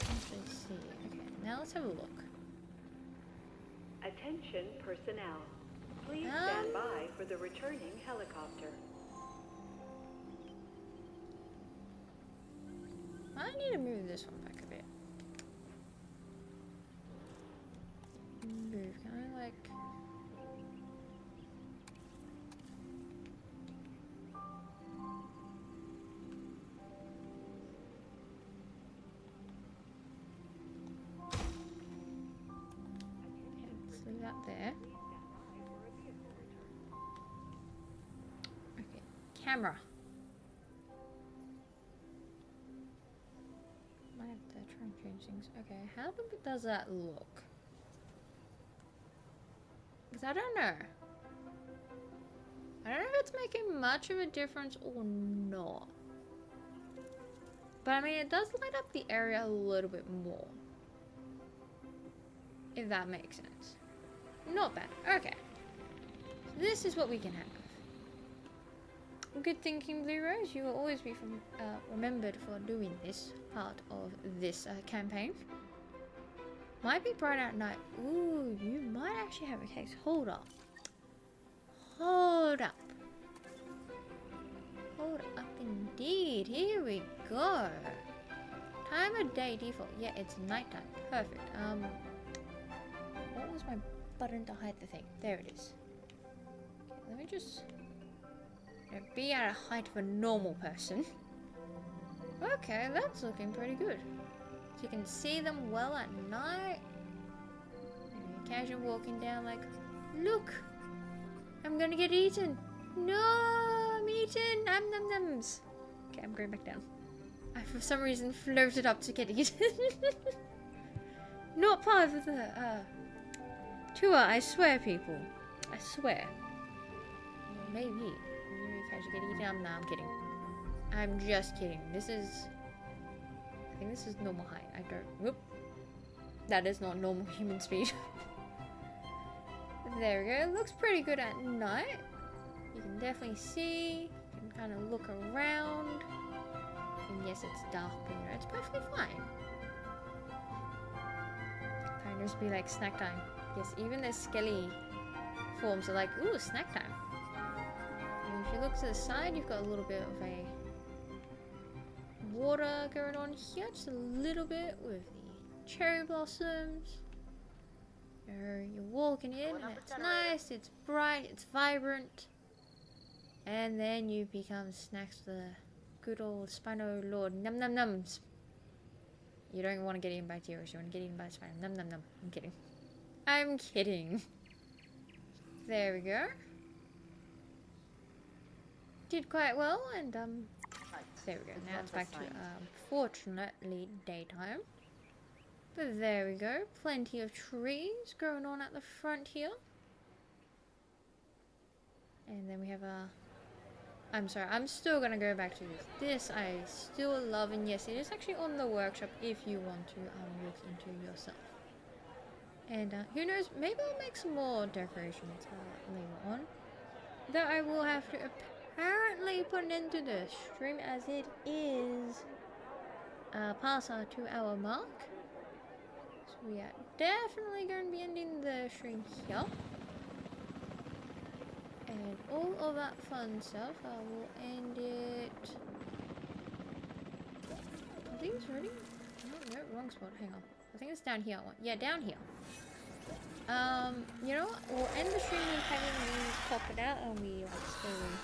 actually see. Okay, now let's have a look. Attention personnel. Please stand by for the returning helicopter. I need to move this one back a bit. Move, kind of like... let's leave that there. Okay, camera. Might have to try and change things. Okay, how does that look? Because I don't know. I don't know if it's making much of a difference or not. But I mean, it does light up the area a little bit more. If that makes sense. Not bad. Okay. So this is what we can have. Good thinking, Blue Rose. You will always be remembered for doing this part of this campaign. Might be bright at night. Ooh, you might actually have a case. Hold up. Hold up. Hold up indeed. Here we go. Time of day default. Yeah, it's nighttime. Perfect. What was my button to hide the thing? There it is. Okay, let me just be at a height of a normal person. Okay, that's looking pretty good. So you can see them well at night. And you're casual walking down like, look, I'm gonna get eaten. No, I'm eaten. Num nums. Okay, I'm going back down. I, for some reason, floated up to get eaten. Not part of the tour, I swear, people. I swear. Maybe. Maybe casual get eaten. No, I'm kidding. I'm just kidding. This is... I think this is normal height. I don't... Whoop. That is not normal human speed. There we go. It looks pretty good at night. You can definitely see. You can kind of look around. And yes, it's dark, but you know, it's perfectly fine. Kind of just be like snack time. Yes, even the skelly forms are like, ooh, snack time. And if you look to the side, you've got a little bit of a water going on here, just a little bit with the cherry blossoms. You're walking in and it's nice, it's bright, it's vibrant, and then you become snacks to the good old Spino Lord num num nums. You don't want to get eaten by T-Rex, you want to get eaten by Spino num num num. I'm kidding. I'm kidding. There we go. Did quite well, and there we go. Now it's back to fortunately daytime. But there we go. Plenty of trees growing on at the front here. And then we have a... I'm sorry, I'm still gonna go back to this. This I still love, and yes, it is actually on the workshop if you want to look into yourself. And who knows, maybe I'll make some more decorations later on. Though I will have to apparently put an end to the stream as it is past our 2-hour mark. So we are definitely going to be ending the stream here. And all of that fun stuff, I will end it... I think it's ready? No, wrong spot, hang on. I think it's down here. Yeah, down here. You know what? We'll end the stream with having these pop it out and we like slowly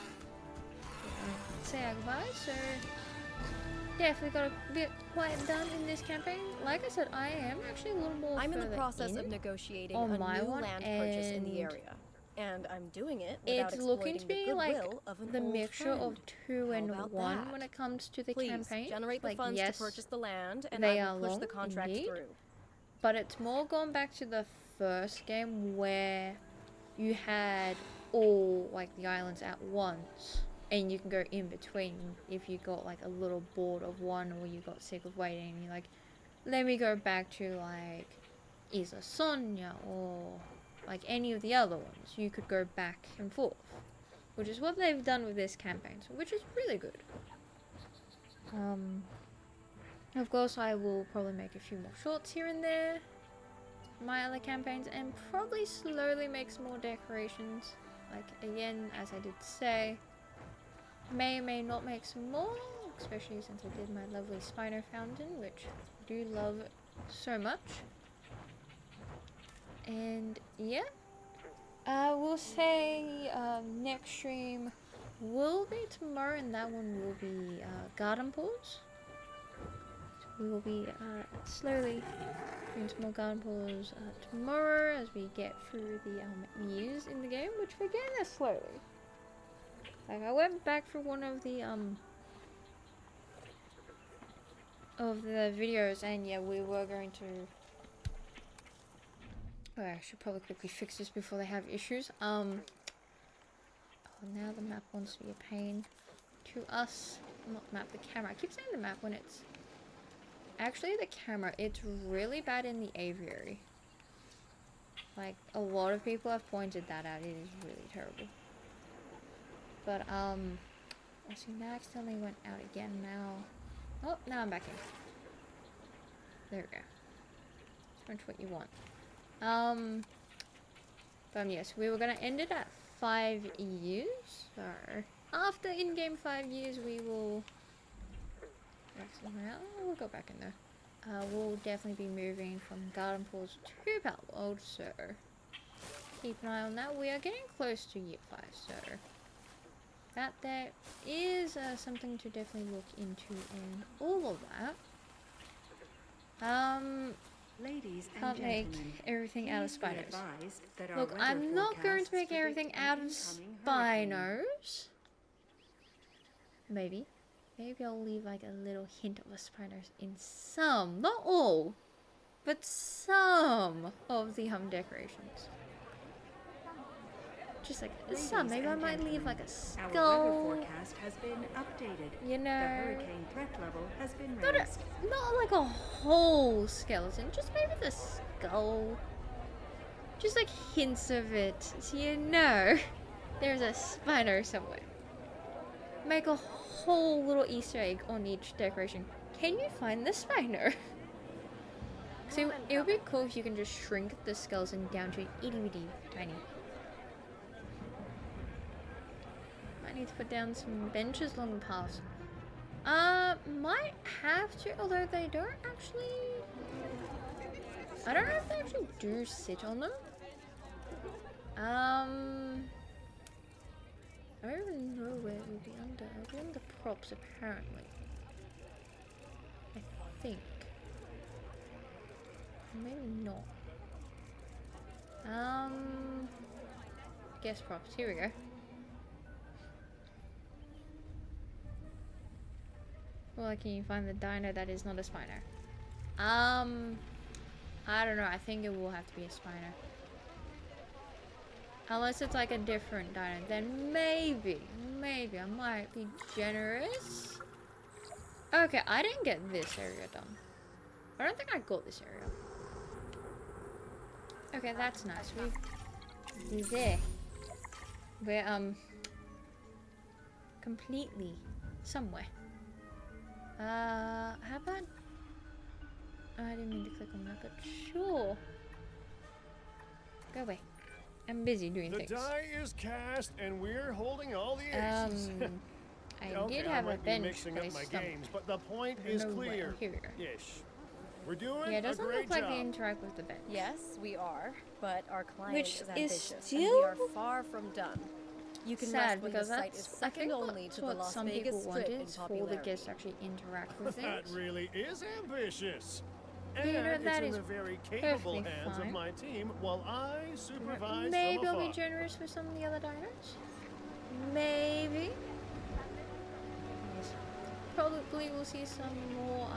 say our goodbyes. So definitely got a bit quite done in this campaign. Like I said, I am actually a little more I'm in the process of negotiating a new land purchase in the area. And I'm doing it without It's looking exploiting to the be like goodwill of an the old mixture of friend. 2 and How about 1 that? when it comes to the Please campaigns. generate the Like, funds yes, to purchase the land, and they I are will push long, the contract indeed. through. But it's more going back to the first game where you had all like the islands at once, and you can go in between if you got like a little bored of one or you got sick of waiting and you're like, let me go back to like Isla Sonia or like any of the other ones. You could go back and forth, which is what they've done with this campaign, so, which is really good. Of course, I will probably make a few more shorts here and there, my other campaigns, and probably slowly make some more decorations. Like, again, as I did say, may or may not make some more, especially since I did my lovely Spino fountain, which I do love so much. And yeah, we'll say next stream will be tomorrow, and that one will be garden pools. We will be slowly doing some more garden pools tomorrow as we get through the years in the game, which we're getting there slowly. Like, I went back through one of the videos, and yeah, we were going to. Oh, I should probably quickly fix this before they have issues. Oh, now the map wants to be a pain to us. Not map, the camera. I keep saying the map when it's actually the camera. It's really bad in the aviary. Like, a lot of people have pointed that out. It is really terrible. But I see now I accidentally went out again now. Oh, now I'm back in. There we go. That's what you want. But yes, we were gonna end it at 5 years. So after in-game 5 years, we will. We'll go back in there. We'll definitely be moving from garden pools to Pal World. So keep an eye on that. We are getting close to year 5. So that there is something to definitely look into in all of that. Ladies and Can't make gentlemen, everything out of please be spinos. advised that our Look, weather I'm not going to forecasts make predict everything an out of incoming hurricane. spinos. Maybe. Maybe I'll leave like a little hint of a spinos in some, not all, but some of the decorations. Just like some. Maybe I might leave like a Our weather skull. forecast has been updated. You The know, hurricane threat level has been raised. not like a whole skeleton, just maybe the skull. Just like hints of it, so you know there's a spino somewhere. Make a whole little Easter egg on each decoration. Can you find the spino? So it would be cool if you can just shrink the skeleton down to itty bitty tiny. Might need to put down some benches along the paths. Might have to, although they don't actually. I don't know if they actually do sit on them. I don't even know where it will be under. It'll be under props apparently. I think. Maybe not. Guess props. Here we go. Well, can you find the dino that is not a spino? I don't know. I think it will have to be a spino. Unless it's like a different dino, then maybe I might be generous. Okay, I didn't get this area done. I don't think I got this area. Okay, that's nice. We're there. We're completely somewhere. How about? Oh, I didn't mean to click on that, but sure. Go away. I'm busy doing The things. die is cast, and we're holding all the aces. I Okay, did I have a might be bench, mixing but I up my stumped. games, but the point I don't is know where. clear. Here we go. Yes, we're doing Yeah, it a doesn't great look like job. they interact with the bench. Yes, we are, but our client Which is is ambitious, and still we are far from done. You can sad rest when the because site that's is I think second only that's to the what Las some Vegas people Strip wanted in is for the popularity. guests to actually interact with That things. really is ambitious. And You know, that it's is in the very capable perfectly hands fine. of my team while I supervise Maybe from I'll afar. be generous with some of the other dinos. Maybe. Yes. Probably we'll see some more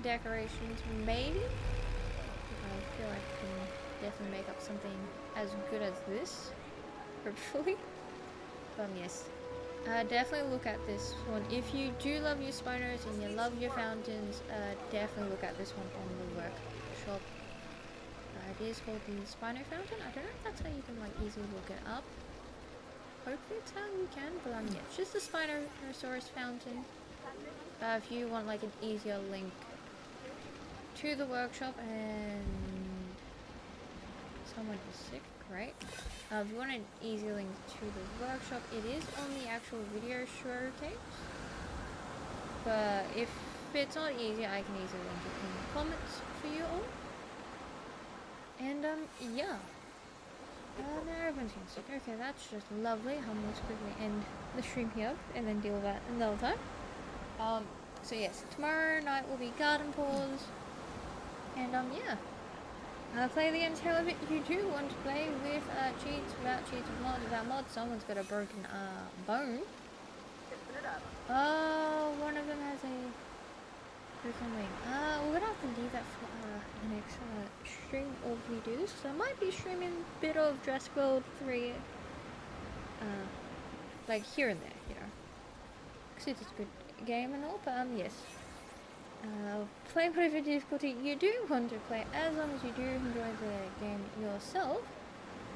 decorations. Maybe. I feel like I can definitely make up something as good as this. Hopefully. Yes. Definitely look at this one. If you do love your spinos and you love your fountains, definitely look at this one on the workshop. It is called the Spino Fountain. I don't know if that's how you can like easily look it up. Hopefully it's how you can, but yeah, it's just the Spinosaurus Fountain. If you want like an easier link to the workshop and someone is sick, great. If you want an easy link to the workshop, it is on the actual video showcase. But if it's not easy, I can easily link it in the comments for you all. And yeah. Now everyone's getting sick. Okay, that's just lovely. Let's quickly end the stream here and then deal with that another time. So yes, tomorrow night will be garden pause. And yeah. Play the games however you do want to play with cheats, without cheats, with mods, without mods. Someone's got a broken bone. Oh, one of them has a broken wing. We're gonna have to leave that for the next stream of videos. So I might be streaming a bit of Jurassic World 3, like here and there, you know, because it's a good game and all. But yes. Play whatever difficulty you do want to play, as long as you do enjoy the game yourself.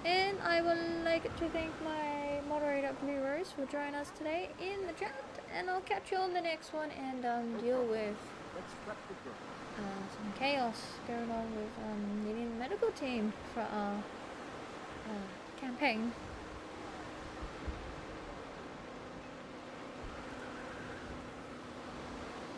And I would like to thank my moderator Blue Rose for joining us today in the chat, and I'll catch you on the next one and deal with some chaos going on with needing the medical team for our campaign.